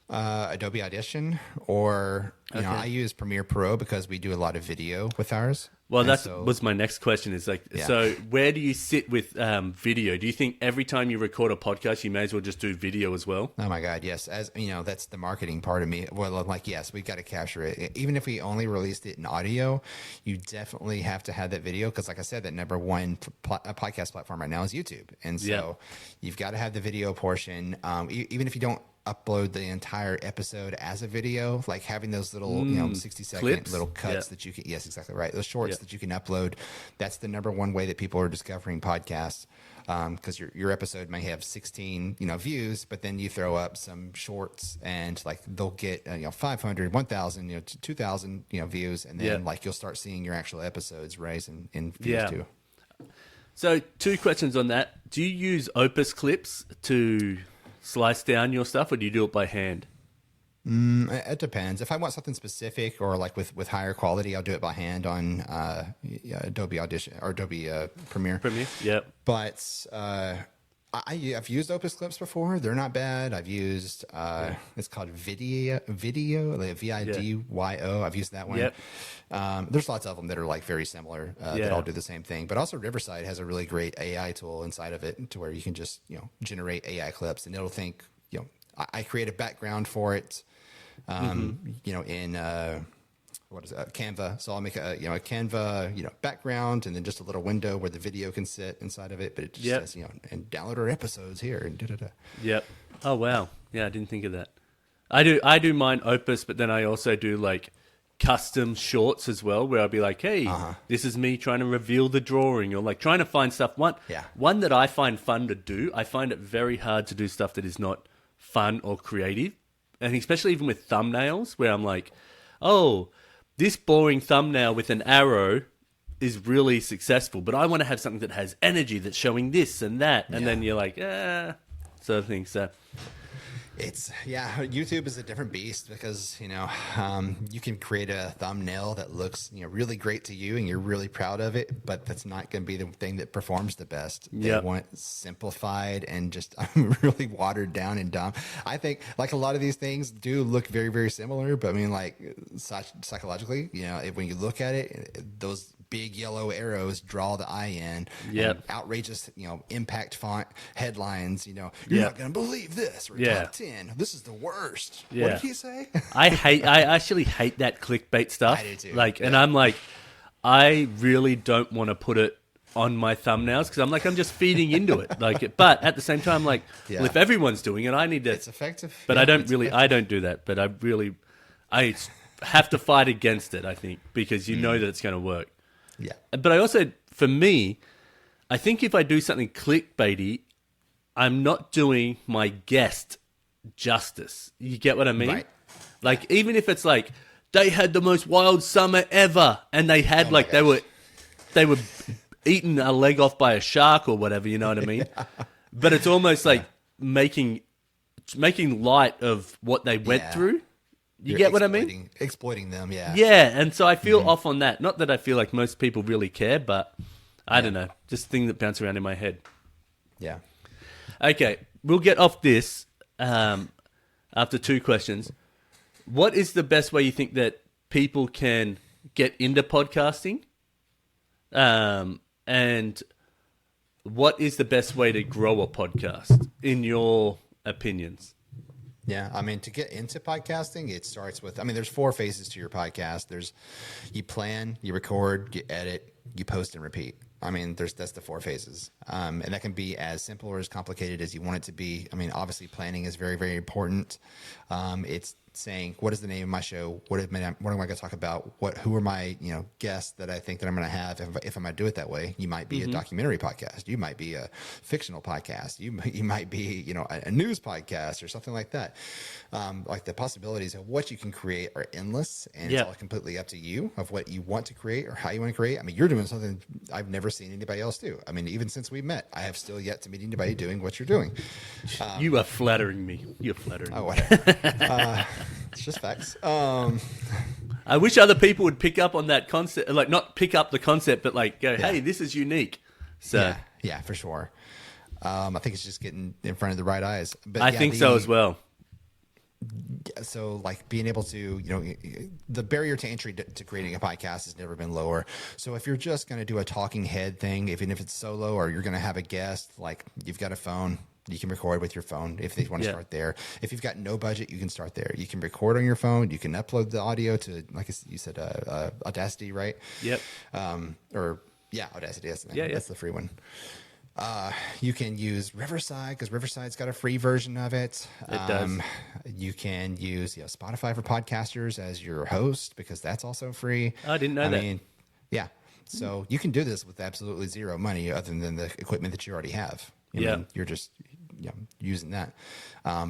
Adobe Audition, or Okay. I use Premiere Pro because we do a lot of video with ours. Well, And that so- was my next question. Is like, Yeah. so where do you sit with video? Do you think every time you record a podcast, you may as well just do video as well? Oh my God, yes. As that's the marketing part of me. Well, I'm like, yes, we've got to capture it. Even if we only released it in audio, you definitely have to have that video because, like I said, that number one podcast platform right now is YouTube, and so Yeah. you've got to have the video portion. Even if you don't upload the entire episode as a video, like having those little 60-second Clips? little cuts Yeah. that you can, yes, exactly right, those shorts Yeah. that you can upload. That's the number one way that people are discovering podcasts, because your episode may have 16 views, but then you throw up some shorts and like they'll get 500, 1,000, 2,000 views, and then Yeah. like you'll start seeing your actual episodes rise in views Yeah. too. So 2 questions on that. Do you use Opus clips to slice down your stuff, or do you do it by hand? It depends. If I want something specific or like with higher quality, I'll do it by hand on Adobe Audition or Adobe Premiere. Premiere? Yep. But I've used Opus Clips before. They're not bad. I've used it's called Video, like Vidyo. I've used that one. Yep. There's lots of them that are like very similar that Yeah. all do the same thing. But also Riverside has a really great AI tool inside of it to where you can just generate AI clips, and it'll think I create a background for it. In what is that? Canva. So I'll make a Canva background, and then just a little window where the video can sit inside of it. But it just Yep. says and download our episodes here and da. Yep. Oh wow. Yeah, I didn't think of that. I do mine Opus, but then I also do like custom shorts as well, where I'll be like, hey, this is me trying to reveal the drawing, or like trying to find stuff. One that I find fun to do. I find it very hard to do stuff that is not fun or creative, and especially even with thumbnails, where I'm like, oh, this boring thumbnail with an arrow is really successful, but I want to have something that has energy, that's showing this and that, and then you're like, sort of thing. So YouTube is a different beast because you can create a thumbnail that looks really great to you and you're really proud of it, but that's not going to be the thing that performs the best. They Yep. want simplified and just really watered down and dumb. I think like a lot of these things do look very, very similar, but I mean like psychologically, when you look at it, those big yellow arrows draw the eye in. Yep. And outrageous, impact font headlines. You're Yep. not going to believe this. Or Yeah. top 10. This is the worst. Yeah. What did he say? I actually hate that clickbait stuff. I do too. And I'm like, I really don't want to put it on my thumbnails because I'm just feeding into it. But at the same time, well, if everyone's doing it, I need to. It's effective. But Yeah, I don't it's really. effective. I don't do that. But I have to fight against it. I think because you know that it's going to work. Yeah. But I also, for me, I think if I do something clickbaity, I'm not doing my guest justice. You get what I mean? Right. Like, even if it's like, they had the most wild summer ever, and they had they were eating a leg off by a shark or whatever, you know what I mean? Yeah. But it's almost like making light of what they went through. You get what I mean? Exploiting them, yeah. Yeah, and so I feel off on that. Not that I feel like most people really care, but I don't know. Just thing that bounce around in my head. Yeah. Okay, we'll get off this after 2 questions. What is the best way you think that people can get into podcasting? And what is the best way to grow a podcast, in your opinions? Yeah, I mean, to get into podcasting, it starts with, there's 4 phases to your podcast. There's you plan, you record, you edit, you post and repeat. That's the 4 phases. And that can be as simple or as complicated as you want it to be. Obviously planning is very, very important. It's saying, what is the name of my show? What am I going to talk about? Who are my, guests that I think that I'm going to have? If I'm going to do it that way, you might be a documentary podcast. You might be a fictional podcast. You might be, a news podcast or something like that. Like the possibilities of what you can create are endless, and it's all completely up to you of what you want to create or how you want to create. You're doing something I've never seen anybody else do. Even since we met, I have still yet to meet anybody doing what you're doing. You are flattering me. You're flattering me. Whatever. It's just facts. I wish other people would pick up on that concept, like not pick up the concept, but like go, hey, this is unique. So yeah, for sure. I think it's just getting in front of the right eyes. But I think so as well. So like being able to, the barrier to entry to creating a podcast has never been lower. So if you're just going to do a talking head thing, even if it's solo, or you're going to have a guest, like you've got a phone, you can record with your phone if they want to start there. If you've got no budget, you can start there. You can record on your phone. You can upload the audio to, like you said, Audacity, right? Yep. Audacity. That's the free one. You can use Riverside, because Riverside's got a free version of it. It does. You can use Spotify for podcasters as your host, because that's also free. I didn't know that. Yeah. So you can do this with absolutely zero money other than the equipment that you already have. You're just using that.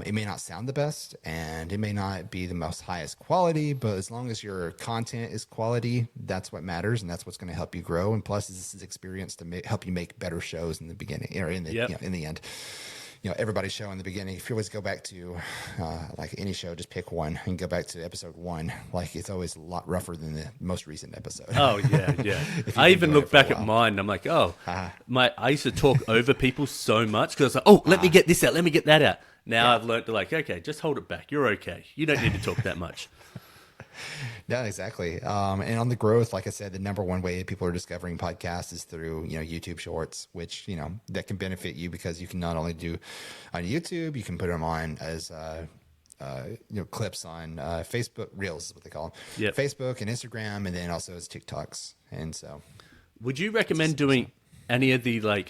It may not sound the best, and it may not be the most highest quality, but as long as your content is quality, that's what matters, and that's what's going to help you grow. And plus, this is experience to help you make better shows in the beginning or in the in the end. Everybody's show in the beginning. If you always go back to like any show, just pick one and go back to episode 1. Like it's always a lot rougher than the most recent episode. Oh yeah. I even look back at mine and I'm like, I used to talk over people so much because I was like, let me get this out, let me get that out. Now I've learned to okay, just hold it back. You're okay. You don't need to talk that much. No, exactly. And on the growth, like I said, the number one way people are discovering podcasts is through, YouTube Shorts, which, that can benefit you because you can not only do on YouTube, you can put them on as, clips on Facebook Reels is what they call them. Yep. Facebook and Instagram, and then also as TikToks. And so, would you recommend doing any of the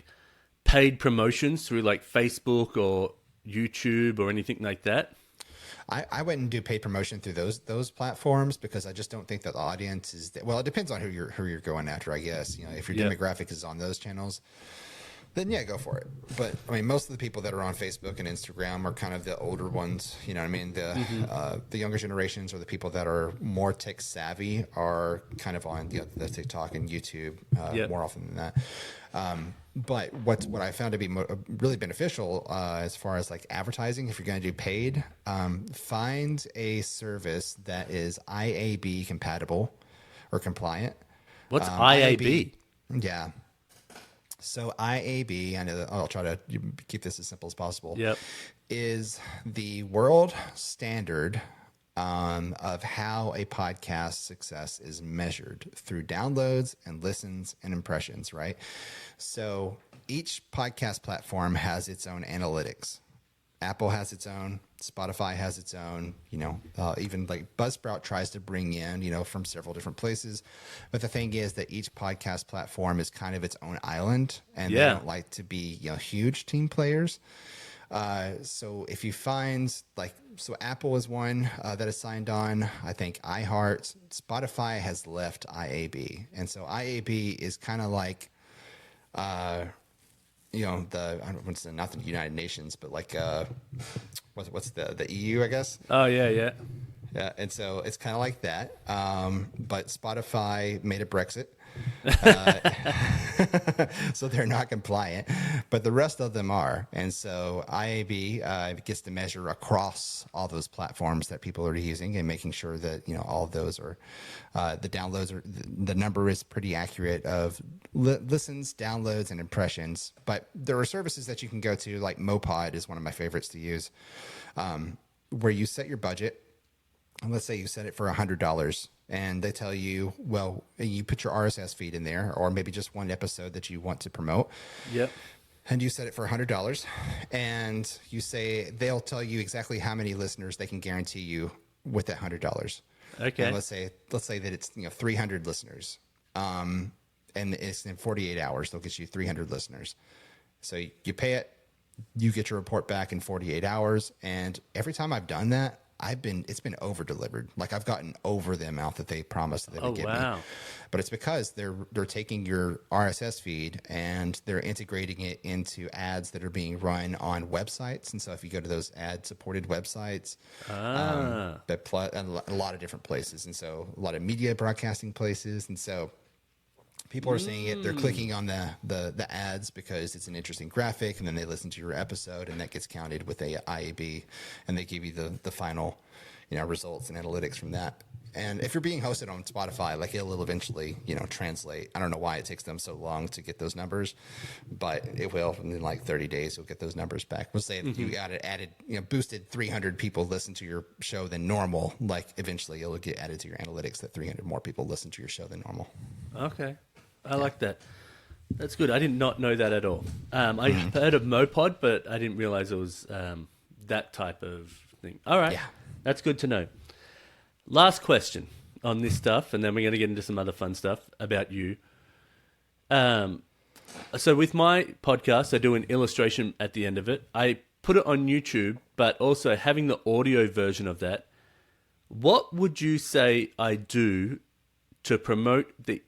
paid promotions through Facebook or YouTube or anything like that? I wouldn't do paid promotion through those platforms because I just don't think that the audience is well, it depends on who you're going after, I guess. If your demographic is on those channels, then go for it. But most of the people that are on Facebook and Instagram are kind of the older ones. You know what I mean? The younger generations or the people that are more tech savvy are kind of on the TikTok and YouTube more often than that. But what I found to be really beneficial as far as advertising, if you're going to do paid, find a service that is IAB compatible or compliant. What's IAB? Yeah. So IAB, I know that I'll try to keep this as simple as possible. Yep. Is the world standard of how a podcast success is measured through downloads and listens and impressions, right? So each podcast platform has its own analytics. Apple has its own, Spotify has its own, even Buzzsprout tries to bring in, from several different places. But the thing is that each podcast platform is kind of its own island, and they don't like to be, huge team players. So if you find so Apple is one that is signed on. I think iHeart, Spotify has left IAB. And so IAB is kind of I don't want to say not the United Nations, but like what's the EU, I guess. Oh yeah. Yeah, and so it's kind of like that. But Spotify made a Brexit. So they're not compliant, but the rest of them are. And so IAB gets to measure across all those platforms that people are using and making sure that, all of those are, the downloads are, the number is pretty accurate of listens, downloads, and impressions. But there are services that you can go to, like Mopod is one of my favorites to use, where you set your budget. And let's say you set it for $100 and they tell you, well, you put your RSS feed in there or maybe just one episode that you want to promote. Yep. And you set it for $100 and you say, they'll tell you exactly how many listeners they can guarantee you with that $100. Okay. And let's say that it's, 300 listeners. And it's in 48 hours, they'll get you 300 listeners. So you pay it, you get your report back in 48 hours. And every time I've done that, it's been over delivered. Like I've gotten over the amount that they promised that they would give me. But it's because they're taking your RSS feed and they're integrating it into ads that are being run on websites. And so if you go to those ad supported websites, a lot of different places. And so a lot of media broadcasting places. And so people are seeing it. They're clicking on the ads because it's an interesting graphic, and then they listen to your episode, and that gets counted with a IAB, and they give you the final, results and analytics from that. And if you're being hosted on Spotify, like it'll eventually, translate. I don't know why it takes them so long to get those numbers, but it will. And in like 30 days, you'll get those numbers back. We'll say that you got it added, boosted 300 people listen to your show than normal. Like eventually, it'll get added to your analytics that 300 more people listen to your show than normal. Okay. I like that. That's good. I did not know that at all. I heard of Mopod, but I didn't realize it was that type of thing. All right. Yeah. That's good to know. Last question on this stuff, and then we're going to get into some other fun stuff about you. So with my podcast, I do an illustration at the end of it. I put it on YouTube, but also having the audio version of that. What would you say I do to promote the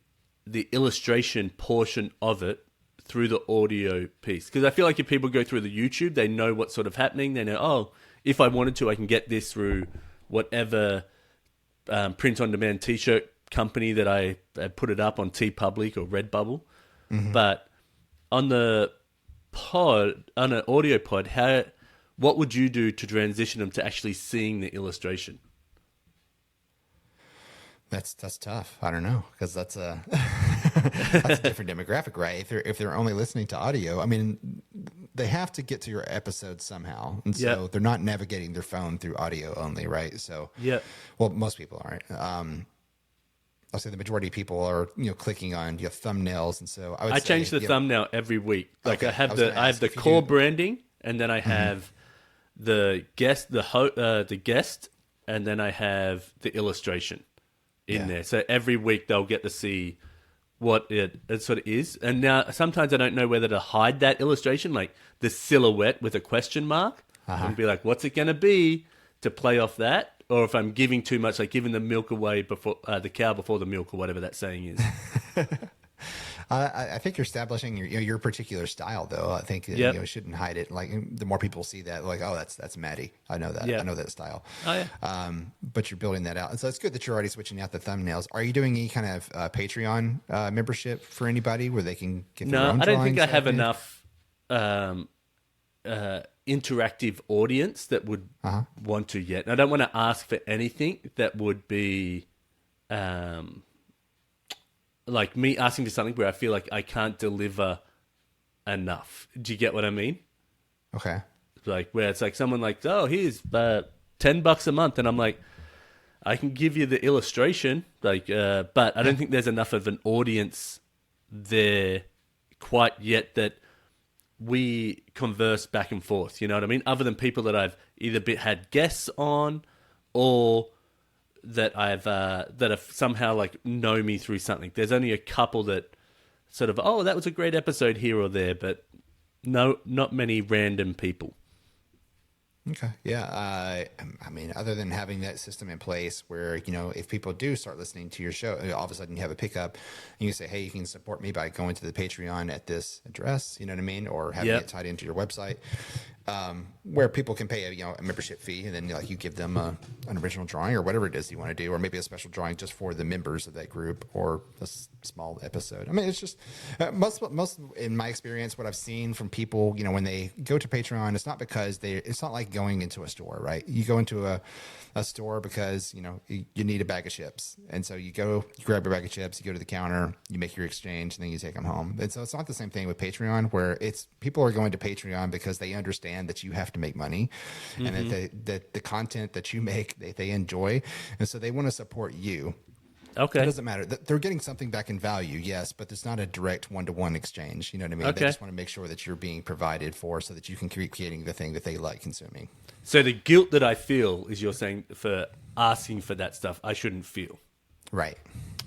illustration portion of it through the audio piece? Because I feel like if people go through the YouTube, they know what's sort of happening. They know, if I wanted to, I can get this through whatever print-on-demand T-shirt company that I put it up on TeePublic or Redbubble. But on an audio pod, what would you do to transition them to actually seeing the illustration? That's tough. I don't know, because that's a different demographic, right? If they're only listening to audio, I mean, they have to get to your episode somehow, and so they're not navigating their phone through audio only, right? So well, most people aren't. I'll say the majority of people are clicking on your thumbnails, and so I change the thumbnail every week. Like okay. I have the core branding, and then I have the guest, the guest, and then I have the illustration in there. So every week they'll get to see what it sort of is. And now sometimes I don't know whether to hide that illustration, like the silhouette with a question mark, and be like, what's it going to be, to play off that? Or if I'm giving too much, like giving the milk away before the cow before the milk, or whatever that saying is. I think you're establishing your particular style, though. I think you shouldn't hide it. Like the more people see that, like, oh, that's Matty. I know that. I know that style. Oh yeah. But you're building that out, and so it's good that you're already switching out the thumbnails. Are you doing any kind of Patreon membership for anybody where they can get their own drawings? No, I don't think I have enough interactive audience that would want to yet. And I don't want to ask for anything that would be like me asking for something where I feel like I can't deliver enough. Do you get what I mean? Okay. Like where it's like someone like, oh, here's $10 a month, and I'm like, I can give you the illustration, like, but I don't think there's enough of an audience there quite yet that we converse back and forth. You know what I mean? Other than people that I've either had guests on, or that that have somehow like know me through something. There's only a couple that sort of, oh, that was a great episode here or there, but no, not many random people. Okay. Yeah. I mean, other than having that system in place where, if people do start listening to your show, all of a sudden you have a pickup and you say, hey, you can support me by going to the Patreon at this address, you know what I mean? Or having it tied into your website, where people can pay a membership fee, and then like you give them an original drawing or whatever it is you want to do, or maybe a special drawing just for the members of that group, or a small episode. I mean, it's just most in my experience, what I've seen from people, when they go to Patreon, it's not because it's not like going into a store, right? You go into a store because you need a bag of chips, and so you grab your bag of chips, you go to the counter, you make your exchange, and then you take them home. And so it's not the same thing with Patreon, where it's people are going to Patreon because they understand that you have to make money, and that the content that you make they enjoy, and so they want to support you. Okay. It doesn't matter. They're getting something back in value, yes, but there's not a direct one-to-one exchange. You know what I mean? Okay. They just want to make sure that you're being provided for so that you can keep creating the thing that they like consuming. So the guilt that I feel is you're saying for asking for that stuff, I shouldn't feel. Right.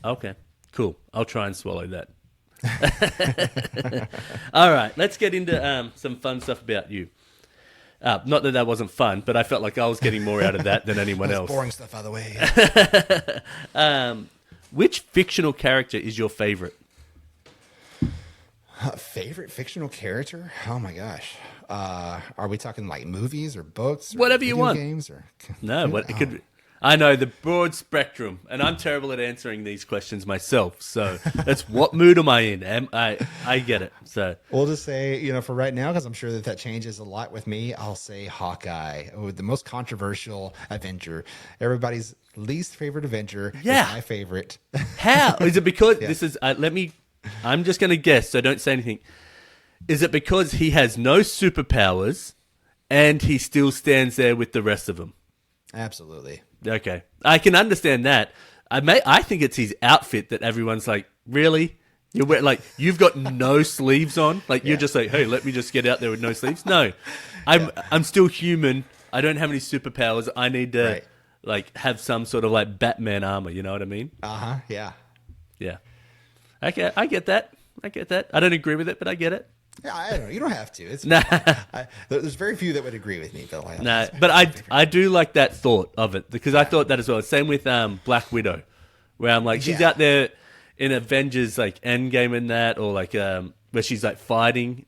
Okay, cool. I'll try and swallow that. All right, let's get into some fun stuff about you. Not that wasn't fun, but I felt like I was getting more out of that than anyone else. Boring stuff out of the way. Which fictional character is your favorite? Favorite fictional character? Oh my gosh. Are we talking like movies or books? Or Whatever you video want. Games or No, what it could be. I know the broad spectrum, and I'm terrible at answering these questions myself. So that's what mood am I in? I get it. So we'll just say, for right now, because I'm sure that changes a lot with me, I'll say Hawkeye, the most controversial Avenger. Everybody's least favorite Avenger is my favorite. How? Is it because this is, I'm just going to guess, so don't say anything. Is it because he has no superpowers and he still stands there with the rest of them? Absolutely. Okay. I can understand that. I think it's his outfit that everyone's like, really? You've got no sleeves on? You're just like, hey, let me just get out there with no sleeves? No. I'm still human. I don't have any superpowers. I need to have some sort of Batman armor, you know what I mean? Uh-huh. Yeah. Yeah. Okay, I get that. I don't agree with it, but I get it. Yeah, I don't know. You don't have to. It's there's very few that would agree with me, but I do like that thought of it, because I thought that as well. Same with Black Widow, where I'm like, she's out there in Avengers Endgame and that, or where she's fighting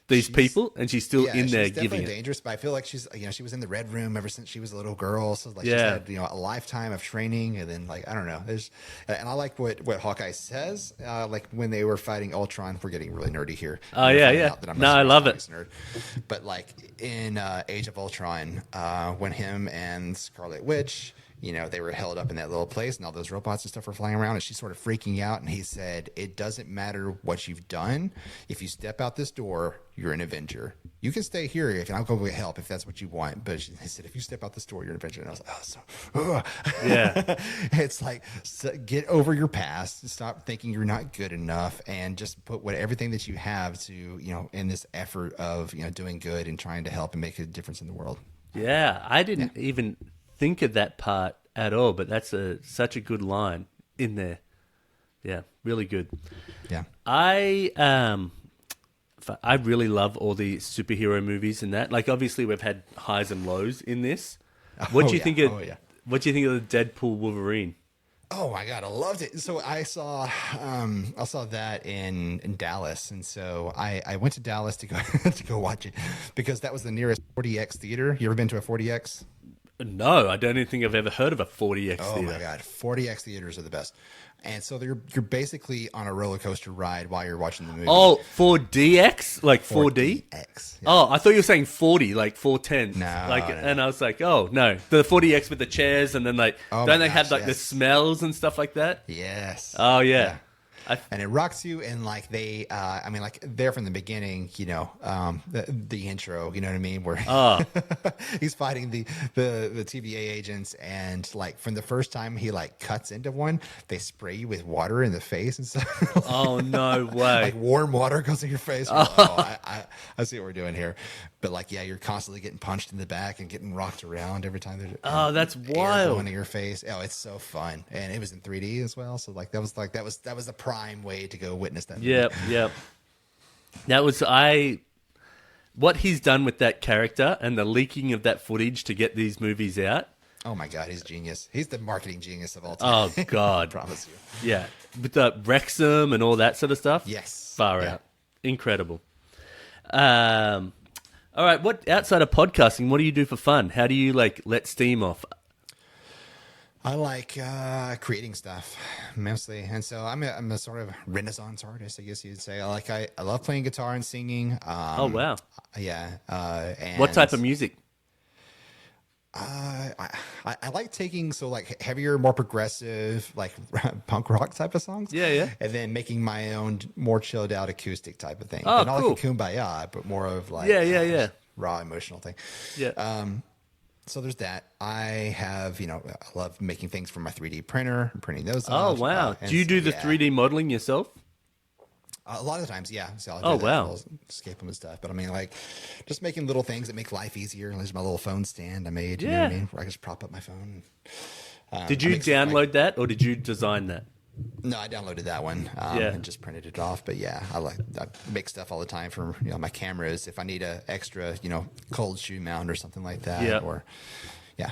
these people, and she's still in there giving it. Dangerous, but I feel like she's she was in the Red Room ever since she was a little girl, so she's had a lifetime of training, and then I don't know. And I like what Hawkeye says, when they were fighting Ultron. We're getting really nerdy here. Oh yeah. No, I love it. Nerd. But in Age of Ultron, when him and Scarlet Witch, they were held up in that little place, and all those robots and stuff were flying around, and she's sort of freaking out. And he said, it doesn't matter what you've done. If you step out this door, you're an Avenger. You can stay here, and I'll go get help if that's what you want. But he said, if you step out this door, you're an Avenger. And I was like, yeah. It's get over your past, stop thinking you're not good enough, and just put everything that you have to, in this effort of, doing good and trying to help and make a difference in the world. Yeah, I didn't even think of that part at all, but that's such a good line in there. Yeah, really good. Yeah. I really love all the superhero movies and that. Obviously we've had highs and lows in this. What do you think of what do you think of the Deadpool Wolverine? Oh my God, I loved it. So I saw that in Dallas, and so I went to Dallas to go watch it because that was the nearest 40X theater. You ever been to a 40X? No, I don't even think I've ever heard of a 40X theater. Oh my God, 40X theaters are the best. And so you're basically on a roller coaster ride while you're watching the movie. Oh, 4DX? 4D? 4DX. Yeah. Oh, I thought you were saying 40, 410. No, And I was like, oh, no. The 40X with the chairs, and then don't they have the smells and stuff like that? Yes. Oh, yeah. And it rocks you, and they, there from the beginning, the intro, you know what I mean, where he's fighting the TVA agents, and from the first time he cuts into one, they spray you with water in the face and stuff. Oh no way! Warm water goes in your face. I see what we're doing here, but you're constantly getting punched in the back and getting rocked around every time. That's wild. Going to your face. Oh, it's so fun, and it was in 3D as well. So that was the prime way to go witness that movie. Yep. That was what he's done with that character and the leaking of that footage to get these movies out. Oh my God, he's genius. He's the marketing genius of all time. Oh God, I promise you. Yeah, with the Wrexham and all that sort of stuff. Yes, far out, incredible. All right, what outside of podcasting, what do you do for fun? How do you like let steam off? I like creating stuff mostly, and so I'm a sort of Renaissance artist, I guess you'd say. I love playing guitar and singing. Oh wow, yeah. And what type of music? I like taking like heavier, more progressive, like punk rock type of songs. Yeah. And then making my own more chilled out acoustic type of thing. Oh, but not cool. like a kumbaya, but more of like raw emotional thing. Yeah. So there's that. I love making things from my 3D printer and printing those. Oh wow. Do you do the 3D modeling yourself? A lot of the times, yeah. So Oh, wow. I'll escape them and stuff. But I mean, like, just making little things that make life easier. There's my little phone stand I made. You know what I mean? Where I can just prop up my phone. Did you download that or did you design that? No, I downloaded that one and just printed it off. But yeah, I make stuff all the time for my cameras. If I need a extra cold shoe mount or something like that. Yeah.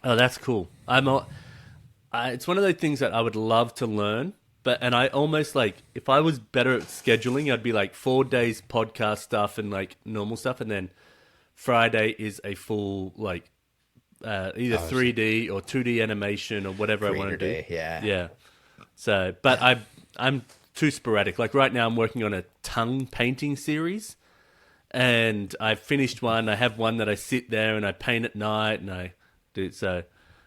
Oh, that's cool. It's one of those things that I would love to learn. And I almost like, if I was better at scheduling, I'd be like 4 days podcast stuff and like normal stuff. And then Friday is a full like either 3D or 2D animation or whatever I want to do. Yeah. So, but I'm too sporadic. Like right now I'm working on a tongue painting series and I've finished one. I have one that I sit there and I paint at night and I do. So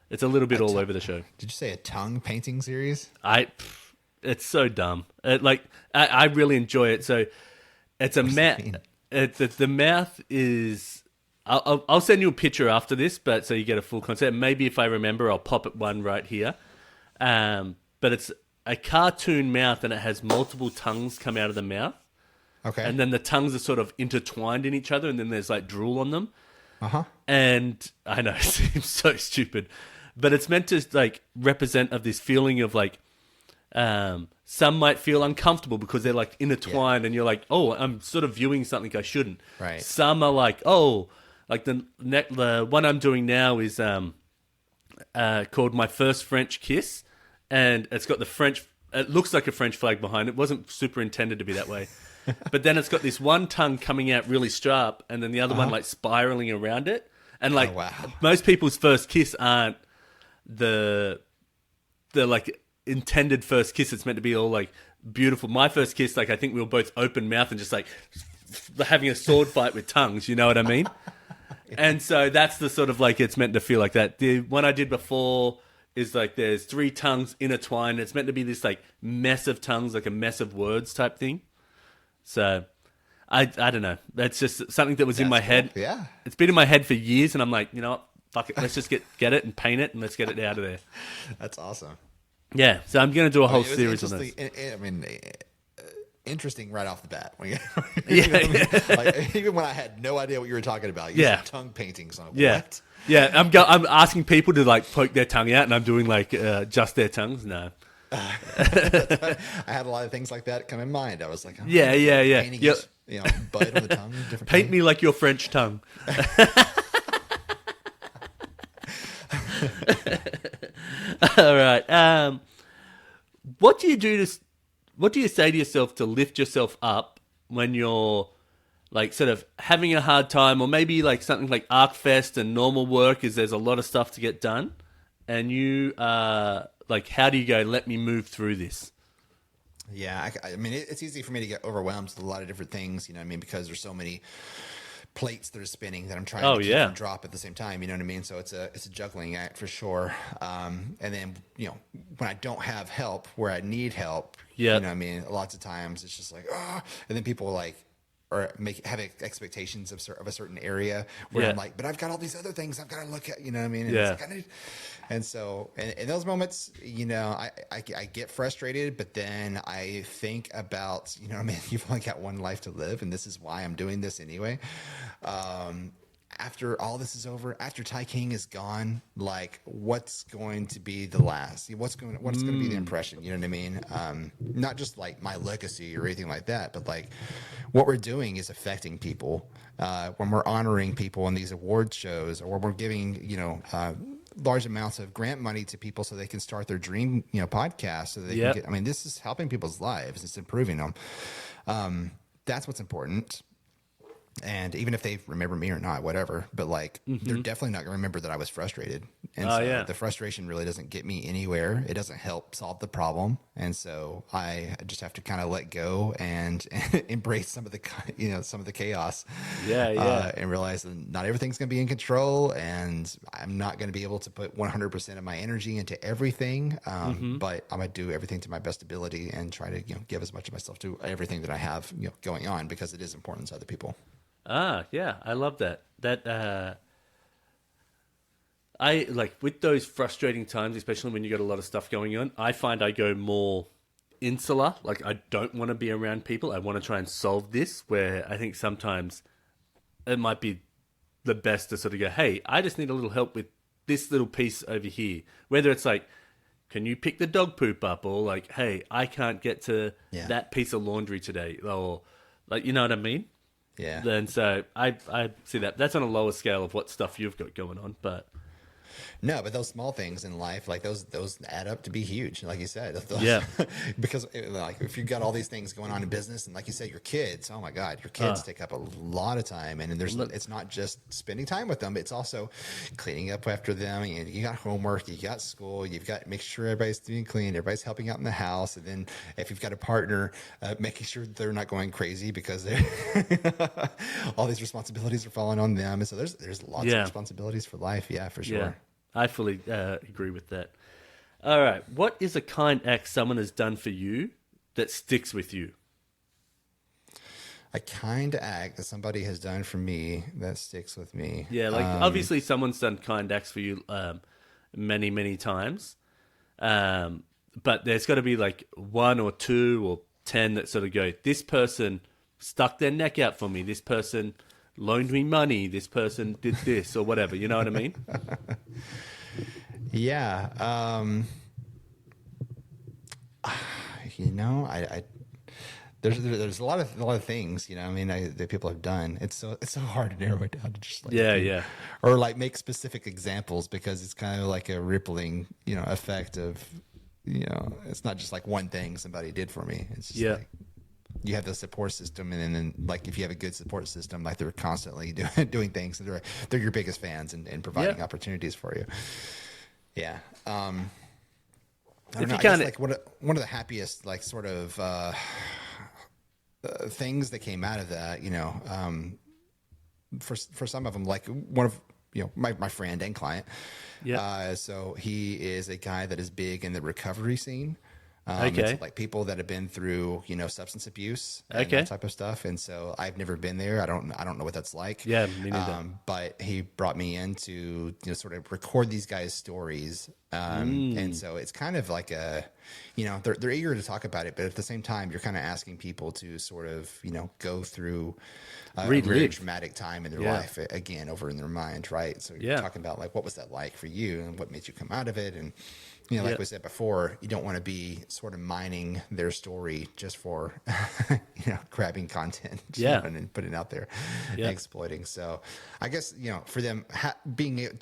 it's a little bit all over the show. Did you say a tongue painting series? It's so dumb. I really enjoy it. So it's a mouth. The mouth is. I'll send you a picture after this, but so you get a full concept. Maybe if I remember, I'll pop it one right here. But it's a cartoon mouth, and it has multiple tongues come out of the mouth. Okay. And then the tongues are sort of intertwined in each other, and then there's like drool on them. And I know it seems so stupid, but it's meant to like represent of this feeling of like. Some might feel uncomfortable because they're like intertwined and you're like, oh, I'm sort of viewing something I shouldn't. Right. Some are like, oh, like the one I'm doing now is called My First French Kiss, and it's got it looks like a French flag behind it. It wasn't super intended to be that way. But then it's got this one tongue coming out really sharp and then the other one like spiraling around it. And like most people's first kiss aren't the like intended first kiss. It's meant to be all like beautiful. My first kiss, like I think we were both open mouth and just like having a sword fight with tongues, you know what I mean? And so that's the sort of like it's meant to feel like that. The one I did before is like there's 3 tongues intertwined. It's meant to be this like mess of tongues, like a mess of words type thing. So I don't know. That's just something that was in my head. Yeah. It's been in my head for years and I'm like, you know what? Fuck it. Let's just get it and paint it and let's get it out of there. That's awesome. Yeah, so I'm going to do a whole series on this. I mean, interesting right off the bat. Yeah. Even when I had no idea what you were talking about. You said tongue paintings. On what? Yeah. I'm asking people to like poke their tongue out, and I'm doing like just their tongues. No. I had a lot of things like that come in mind. I was like, yeah. Painting his, bite on the tongue. Paint me like your French tongue. All right. What do you say to yourself to lift yourself up when you're like sort of having a hard time, or maybe like something like Arkfest and normal work is there's a lot of stuff to get done, and you like, how do you go? Let me move through this. Yeah, I mean, it's easy for me to get overwhelmed with a lot of different things. You know what I mean? Because there's so many plates that are spinning that I'm trying to keep and drop at the same time. You know what I mean? So it's a juggling act for sure. And then, when I don't have help where I need help, you know what I mean? Lots of times it's just like, and then people like, or have expectations of a certain area where I'm like, but I've got all these other things I've got to look at, you know what I mean? And it's like, and so in those moments, I get frustrated, but then I think about, you know what I mean? You've only got one life to live, and this is why I'm doing this anyway. after all this is over, after Ty King is gone, like what's going to be the last? What's going to be the impression? You know what I mean? Not just like my legacy or anything like that, but like what we're doing is affecting people. When we're honoring people in these award shows, or when we're giving, large amounts of grant money to people so they can start their dream, podcast, so they can get, I mean, this is helping people's lives. It's improving them. That's what's important. And even if they remember me or not, whatever, but like, they're definitely not going to remember that I was frustrated. And so the frustration really doesn't get me anywhere. It doesn't help solve the problem. And so I just have to kind of let go and embrace some of the, some of the chaos. And realize that not everything's going to be in control, and I'm not going to be able to put 100% of my energy into everything. But I'm going to do everything to my best ability and try to, give as much of myself to everything that I have, going on, because it is important to other people. I love that. I like with those frustrating times, especially when you got a lot of stuff going on, I find I go more insular. Like, I don't want to be around people. I want to try and solve this, where I think sometimes it might be the best to sort of go, hey, I just need a little help with this little piece over here. Whether it's like, can you pick the dog poop up? Or like, hey, I can't get to that piece of laundry today. Or like, you know what I mean? Yeah. Then so I see that. That's on a lower scale of what stuff you've got going on, but no, but those small things in life, like those add up to be huge, like you said. Because like if you've got all these things going on in business, and like you said, your kids, oh my God, your kids take up a lot of time, and it's not just spending time with them, it's also cleaning up after them. And you got homework, you got school, you've got to make sure everybody's doing clean, everybody's helping out in the house, and then if you've got a partner, making sure they're not going crazy because all these responsibilities are falling on them. And so there's lots of responsibilities for life. Yeah, for sure. Yeah. I fully agree with that. All right. What is a kind act someone has done for you that sticks with you? A kind act that somebody has done for me that sticks with me. Yeah, like obviously someone's done kind acts for you many, many times. But there's got to be like 1 or 2 or 10 that sort of go, this person stuck their neck out for me. This person loaned me money, this person did this, or whatever. You know what I mean? Yeah. I there's a lot of things, that people have done. It's so hard to narrow it down to just like or like make specific examples, because it's kind of like a rippling, effect of, it's not just like one thing somebody did for me. It's just like, you have the support system, and then like if you have a good support system, like they're constantly doing things, and they're your biggest fans and providing opportunities for you. Yeah. I don't know. I guess like one of the happiest like sort of things that came out of that, for some of them, like one of my friend and client. So he is a guy that is big in the recovery scene. It's like people that have been through, substance abuse and that type of stuff. And so I've never been there. I don't know what that's like. Yeah, me neither. But he brought me in to, sort of record these guys' stories. And so it's kind of like they're eager to talk about it, but at the same time, you're kind of asking people to sort of, go through a very traumatic time in their life again, over in their mind. Right. So you're talking about like, what was that like for you, and what made you come out of it? And, like we said before, you don't want to be sort of mining their story just for, grabbing content and putting it out there and exploiting. So I guess, for them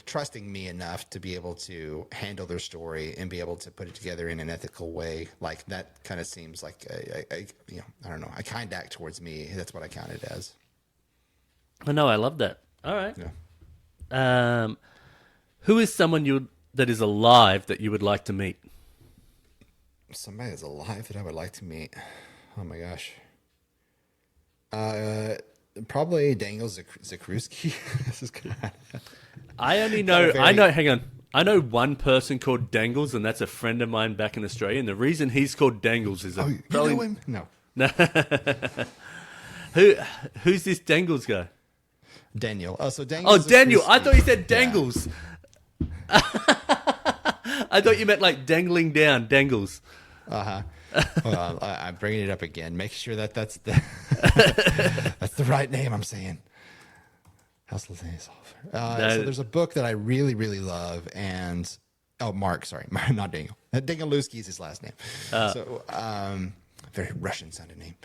trusting me enough to be able to handle their story and be able to put it together in an ethical way, like that kind of seems like I don't know, a kind act towards me. That's what I count it as. I know. I love that. All right. Yeah. Who is someone that is alive that you would like to meet? Somebody that's alive that I would like to meet. Oh my gosh. Probably Daniel Zakruski. This is kind of... Hang on. I know one person called Dangles, and that's a friend of mine back in Australia. And the reason he's called Dangles is you know him? No. Who's this Dangles guy? Daniel. Oh, so Daniel. Oh, Daniel. I thought you said Dangles. Yeah. I thought you meant like dangling down, Dangles. Well, I'm bringing it up again. Make sure that's the that's the right name I'm saying. House of Leaves. So there's a book that I really, really love, and Mark, sorry, not Daniel. Danilewski is his last name. Very Russian sounding name.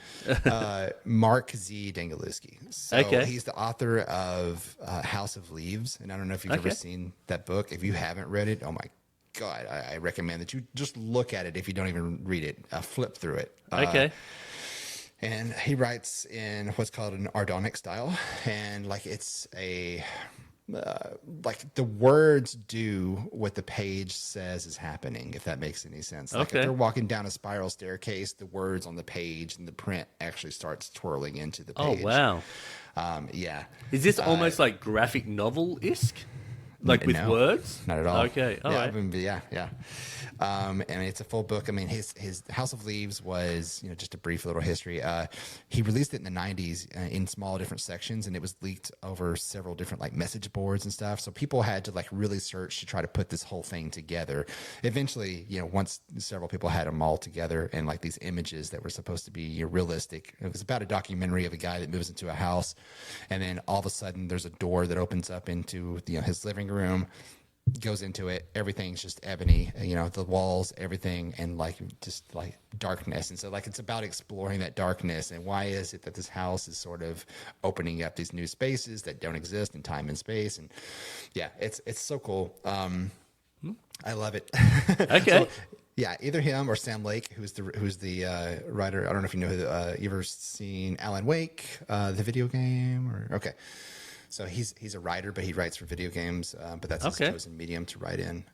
Mark Z. Danilewski. So he's the author of House of Leaves, and I don't know if you've ever seen that book. If you haven't read it, oh my God, I recommend that you just look at it if you don't even read it. Flip through it. And he writes in what's called an Ardonic style, and like it's a like the words do what the page says is happening, if that makes any sense. Like if they're walking down a spiral staircase, the words on the page and the print actually starts twirling into the page. Oh wow! Yeah. Is this almost like graphic novel-esque? Like with words? Not at all. Okay, all right. Yeah. I mean, it's a full book. I mean, his House of Leaves was, just a brief little history. He released it in the 90s in small different sections, and it was leaked over several different like message boards and stuff. So people had to like really search to try to put this whole thing together. Eventually, once several people had them all together and like these images that were supposed to be realistic. It was about a documentary of a guy that moves into a house, and then all of a sudden there's a door that opens up into his living room, goes into it, everything's just ebony, the walls, everything, and like just like darkness. And so like it's about exploring that darkness, and why is it that this house is sort of opening up these new spaces that don't exist in time and space. And yeah, it's so cool. I love it. Okay. Yeah, either him or Sam Lake, who's the writer. I don't know if you know you ever seen Alan Wake, the video game, or okay. So he's a writer, but he writes for video games. But that's his chosen medium to write in.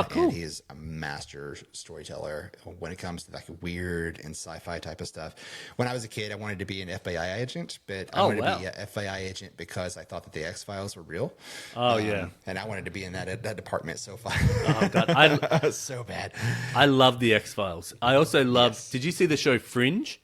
Cool. And he is a master storyteller when it comes to like weird and sci-fi type of stuff. When I was a kid, I wanted to be an FBI agent, but I wanted to be an FBI agent because I thought that the X-Files were real. Oh yeah. And I wanted to be in that department so far. Oh God, so bad. I love the X-Files. I also love. Yes. Did you see the show Fringe?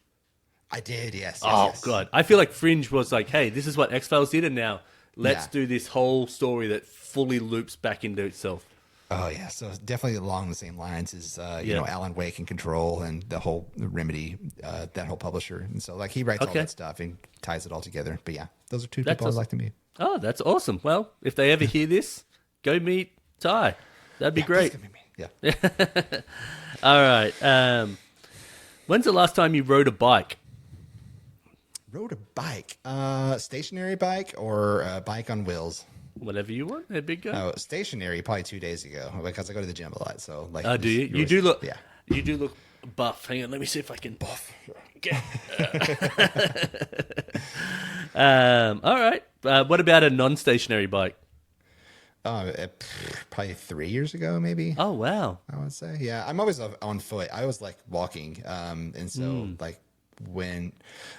I did. Yes. Yes. God, I feel like Fringe was like, hey, this is what X-Files did, and now let's do this whole story that fully loops back into itself. Oh yeah, so definitely along the same lines as Alan Wake and Control and the whole Remedy, that whole publisher, and so like he writes all that stuff and ties it all together. But yeah, those are two people I'd like to meet. Oh, that's awesome. Well, if they ever hear this, go meet Ty. That'd be great. Yeah. All right. When's the last time you rode a bike? Rode a bike, stationary bike or a bike on wheels? Whatever you want, a big guy. Oh, stationary, probably 2 days ago because I go to the gym a lot. So like, do you? You do look. Yeah. You do look buff. Hang on, let me see if I can buff. All right. What about a non-stationary bike? Probably 3 years ago, maybe. Oh wow! I would say, yeah. I'm always on foot. I always like walking, and so like. There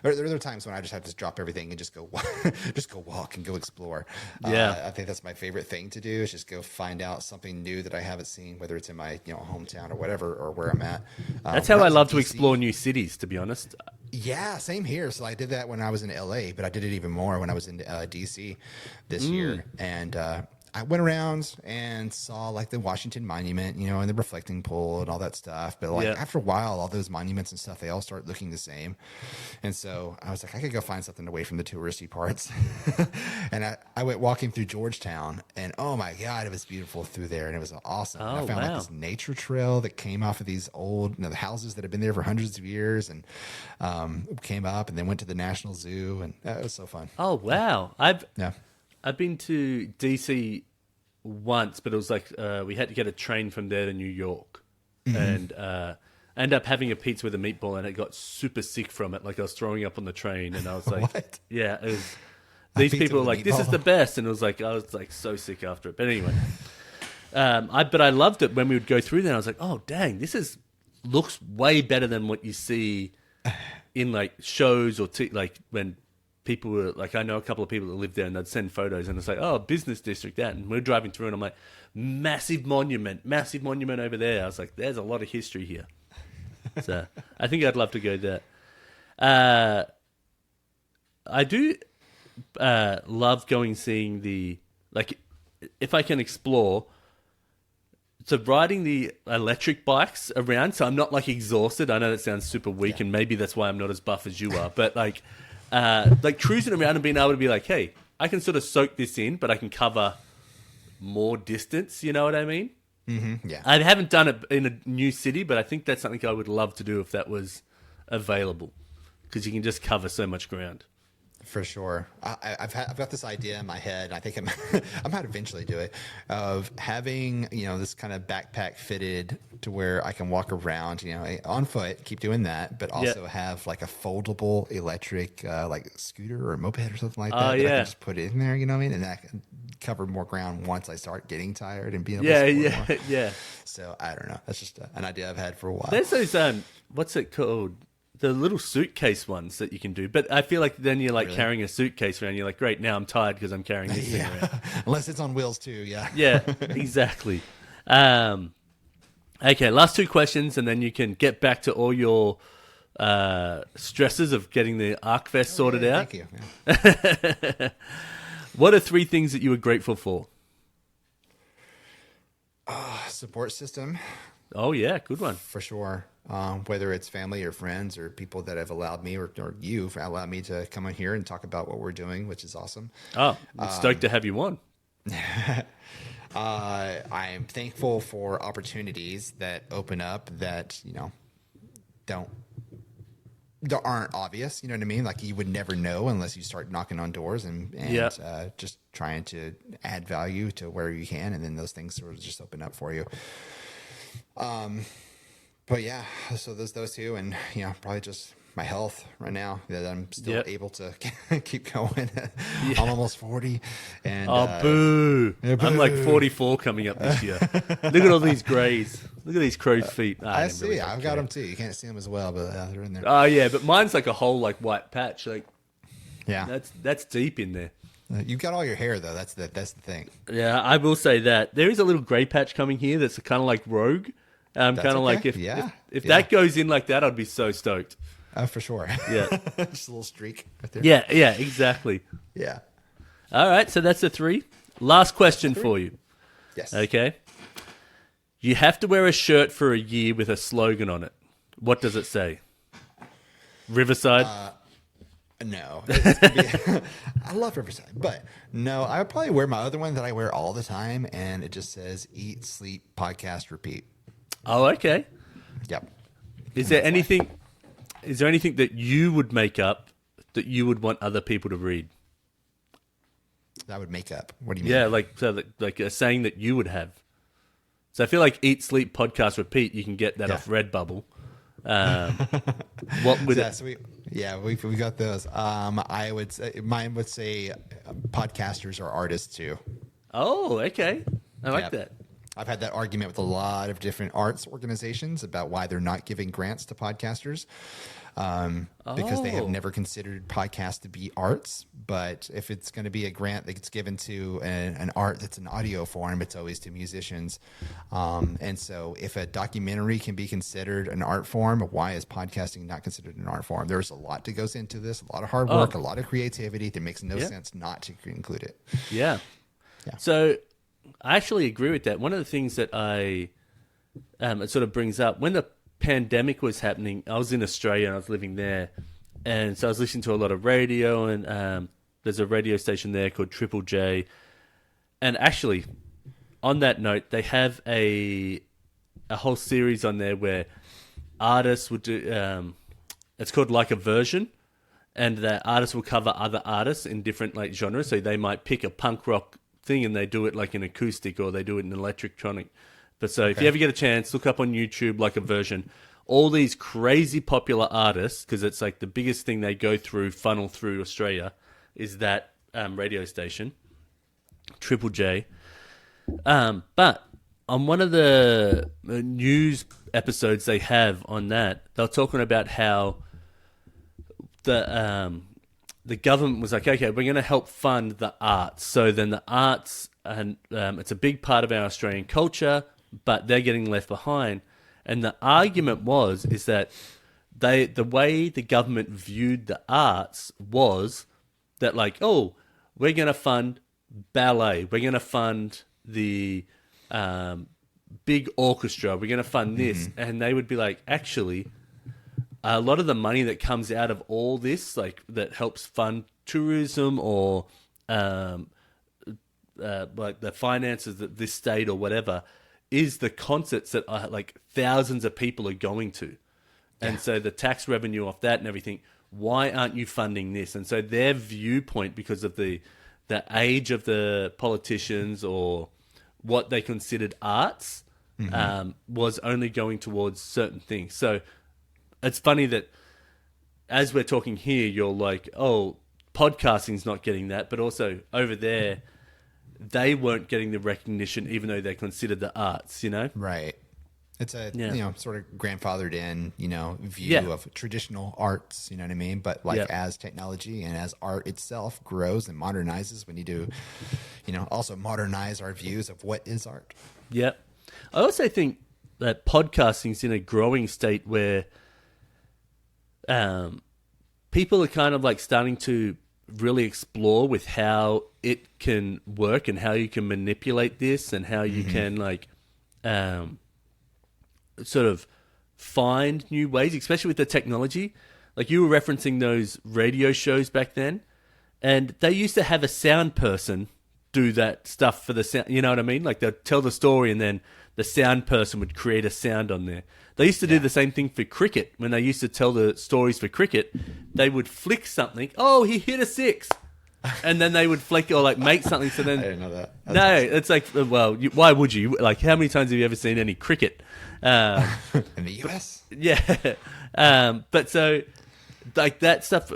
are times when I just have to drop everything and just go walk and go explore. I think that's my favorite thing to do is just go find out something new that I haven't seen, whether it's in my hometown or whatever, or where I'm at. That's how I love to explore new cities, to be honest. Yeah, same here. So I did that when I was in LA, but I did it even more when I was in DC this year. And I went around and saw like the Washington Monument, and the reflecting pool and all that stuff. But like after a while, all those monuments and stuff, they all start looking the same. And so I was like, I could go find something away from the touristy parts. And I went walking through Georgetown, and oh my God, it was beautiful through there. And it was awesome. I found like this nature trail that came off of these old, the houses that had been there for hundreds of years, and came up and then went to the National Zoo. And it was so fun. Oh, wow. I've been to DC once, but it was like we had to get a train from there to New York, and ended up having a pizza with a meatball, and I got super sick from it. Like I was throwing up on the train, and I was like, what? Yeah, it was. These people were like, "This is the best," and it was like I was like so sick after it. But anyway, but I loved it when we would go through there. I was like, "Oh dang, looks way better than what you see in like shows or like when." People were like, I know a couple of people that live there, and they'd send photos, and it's like, oh, business district, that. And we're driving through, and I'm like, massive monument over there. I was like, there's a lot of history here. So I think I'd love to go there. I do love seeing like, if I can explore, so riding the electric bikes around, so I'm not like exhausted. I know that sounds super weak, and maybe that's why I'm not as buff as you are, but like cruising around and being able to be like, hey, I can sort of soak this in, but I can cover more distance. You know what I mean? Mm-hmm. Yeah. I haven't done it in a new city, but I think that's something I would love to do if that was available, because you can just cover so much ground. For sure. I've got this idea in my head, and I think I might eventually do it, of having, this kind of backpack fitted to where I can walk around, on foot, keep doing that, but also have like a foldable electric, like scooter or moped or something like that. I can just put it in there, you know what I mean? And that can cover more ground once I start getting tired and being able to support more. Yeah. So I don't know. That's just an idea I've had for a while. There's those, what's it called? The little suitcase ones that you can do. But I feel like then you're like carrying a suitcase around. You're like, great, now I'm tired because I'm carrying this thing around. Unless it's on wheels too, yeah. Yeah, exactly. Okay, last 2 questions, and then you can get back to all your stresses of getting the Arkfest sorted out. Thank you. Yeah. What are 3 things that you were grateful for? Support system. Oh, yeah, good one. For sure. Whether it's family or friends or people that have allowed me or you've allowed me to come on here and talk about what we're doing, which is awesome. Oh, I'm stoked to have you on. I'm thankful for opportunities that open up that, aren't obvious. You know what I mean? Like you would never know unless you start knocking on doors and just trying to add value to where you can. And then those things sort of just open up for you. But yeah, so there's those 2, and probably just my health right now that I'm still able to keep going. I'm almost 40, and boo! I'm like 44 coming up this year. Look at all these grays. Look at these crow's feet. I see. Really I've got them too. You can't see them as well, but they're in there. Oh yeah, but mine's like a whole like white patch. Like that's deep in there. You've got all your hair though. That's the thing. Yeah, I will say that there is a little grey patch coming here that's kind of like rogue. Kind of like if that goes in like that, I'd be so stoked. For sure. Yeah. Just a little streak right there. Yeah, exactly. Yeah. All right, so that's the 3. Last question for you. Yes. Okay. You have to wear a shirt for a year with a slogan on it. What does it say? Riverside? No. I love Riverside, but no, I would probably wear my other one that I wear all the time, and it just says eat, sleep, podcast, repeat. Oh, okay. Yep. Is there anything that you would make up that you would want other people to read? That would make up. What do you mean? Yeah, like a saying that you would have. So I feel like eat, sleep, podcast, repeat. You can get that off Redbubble. What would it? So we got those. I would say mine would say podcasters are artists too. Oh, okay. I like that. I've had that argument with a lot of different arts organizations about why they're not giving grants to podcasters. Because they have never considered podcasts to be arts. But if it's going to be a grant that gets given to an art that's an audio form, it's always to musicians. And so if a documentary can be considered an art form, why is podcasting not considered an art form? There's a lot that goes into this, a lot of hard work, a lot of creativity. That makes no sense not to include it. Yeah. So I actually agree with that. One of the things that it sort of brings up, when the pandemic was happening, I was in Australia and I was living there, and so I was listening to a lot of radio, and there's a radio station there called Triple J, and actually on that note they have a whole series on there where artists would do it's called Like a Version, and the artists will cover other artists in different like genres. So they might pick a punk rock thing and they do it like an acoustic, or they do it in electronic. But so if you ever get a chance, look up on YouTube Like a Version. All these crazy popular artists, because it's like the biggest thing they go through, funnel through Australia, is that radio station, Triple J. But on one of the news episodes they have on that, they're talking about how the government was like, okay, we're going to help fund the arts. So then the arts, and it's a big part of our Australian culture, but they're getting left behind. And the argument is that the way the government viewed the arts was that like, oh, we're going to fund ballet, we're going to fund the big orchestra, we're going to fund this. And they would be like, actually, a lot of the money that comes out of all this, like that helps fund tourism or like the finances of this state or whatever, is the concerts that like thousands of people are going to. And so the tax revenue off that and everything, why aren't you funding this? And so their viewpoint, because of the age of the politicians or what they considered arts, was only going towards certain things. So it's funny that as we're talking here, you're like, oh, podcasting's not getting that, but also over there, they weren't getting the recognition, even though they considered the arts, you know? Right. It's a, sort of grandfathered in, view of traditional arts, you know what I mean? But like as technology and as art itself grows and modernizes, we need to, also modernize our views of what is art. Yep. I also think that podcasting's in a growing state where people are kind of like starting to really explore with how it can work and how you can manipulate this and how you can like sort of find new ways, especially with the technology. Like you were referencing those radio shows back then, and they used to have a sound person do that stuff for the sound. You know what I mean? Like they'd tell the story and then the sound person would create a sound on there. They used to do the same thing for cricket. When they used to tell the stories for cricket, they would flick something. Oh, he hit a 6. And then they would flick or like make something. So then, I didn't know that. No, awesome. It's like, well, why would you? Like, how many times have you ever seen any cricket? In the US? Yeah. But so, like that stuff,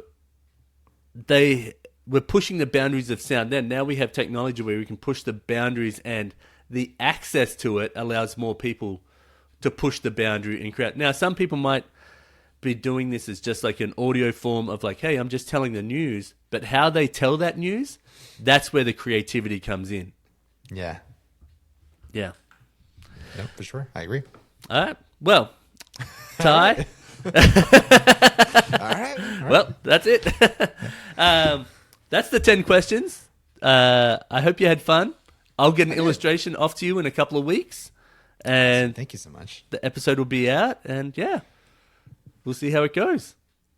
they were pushing the boundaries of sound then. Now we have technology where we can push the boundaries, and the access to it allows more people to push the boundary and create. Now, some people might be doing this as just like an audio form of like, hey, I'm just telling the news. But how they tell that news, that's where the creativity comes in. Yeah. Yeah. No, for sure. I agree. All right. Well, Ty. All right. Well, that's it. That's the 10 questions. I hope you had fun. I'll get an illustration off to you in a couple of weeks. And thank you so much. The episode will be out, and we'll see how it goes.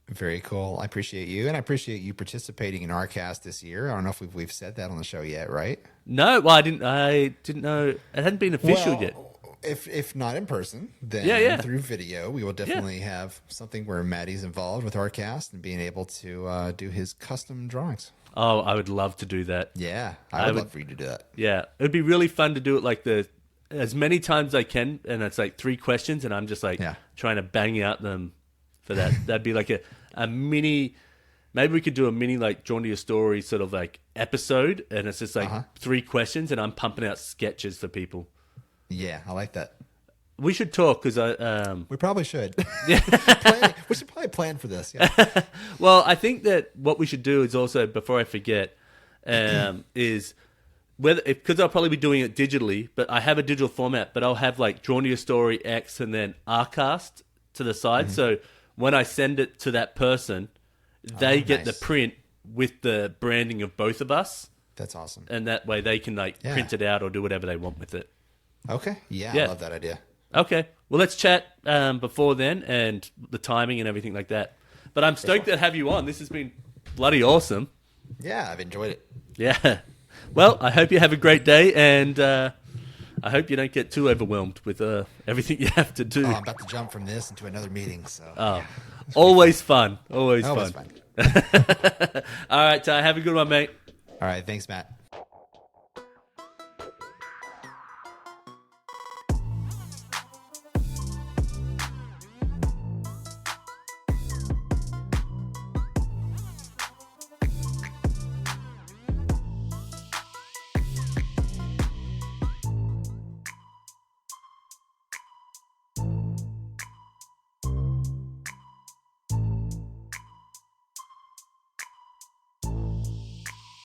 Very cool. I appreciate you, and I appreciate you participating in Arkast this year. I don't know if we've said that on the show yet, right? No, well, I didn't know it hadn't been official yet. If not in person, then through video, we will definitely have something where Matty's involved with Arkast and being able to do his custom drawings. Oh, I would love to do that. Yeah, I would love for you to do that. Yeah, it'd be really fun to do it like as many times as I can, and it's like 3 questions, and I'm just like trying to bang out them for that. That'd be like a mini. Maybe we could do a mini like Drawn to Your Story sort of like episode, and it's just like 3 questions, and I'm pumping out sketches for people. Yeah, I like that. We should talk because we probably should. We should probably plan for this. Yeah. Well, I think that what we should do is also, before I forget, is because I'll probably be doing it digitally, but I have a digital format, but I'll have like Drawn to Your Story X and then Arkast to the side. So when I send it to that person, they get the print with the branding of both of us. That's awesome. And that way they can like print it out or do whatever they want with it. Okay. Yeah, I love that idea. Okay. Well, let's chat before then and the timing and everything like that. But I'm stoked to have you on. This has been bloody awesome. Yeah, I've enjoyed it. Yeah. Well, I hope you have a great day, and I hope you don't get too overwhelmed with everything you have to do. Oh, I'm about to jump from this into another meeting. So. Always fun. Always fun. fun. All right, Ty, have a good one, mate. All right. Thanks, Matt.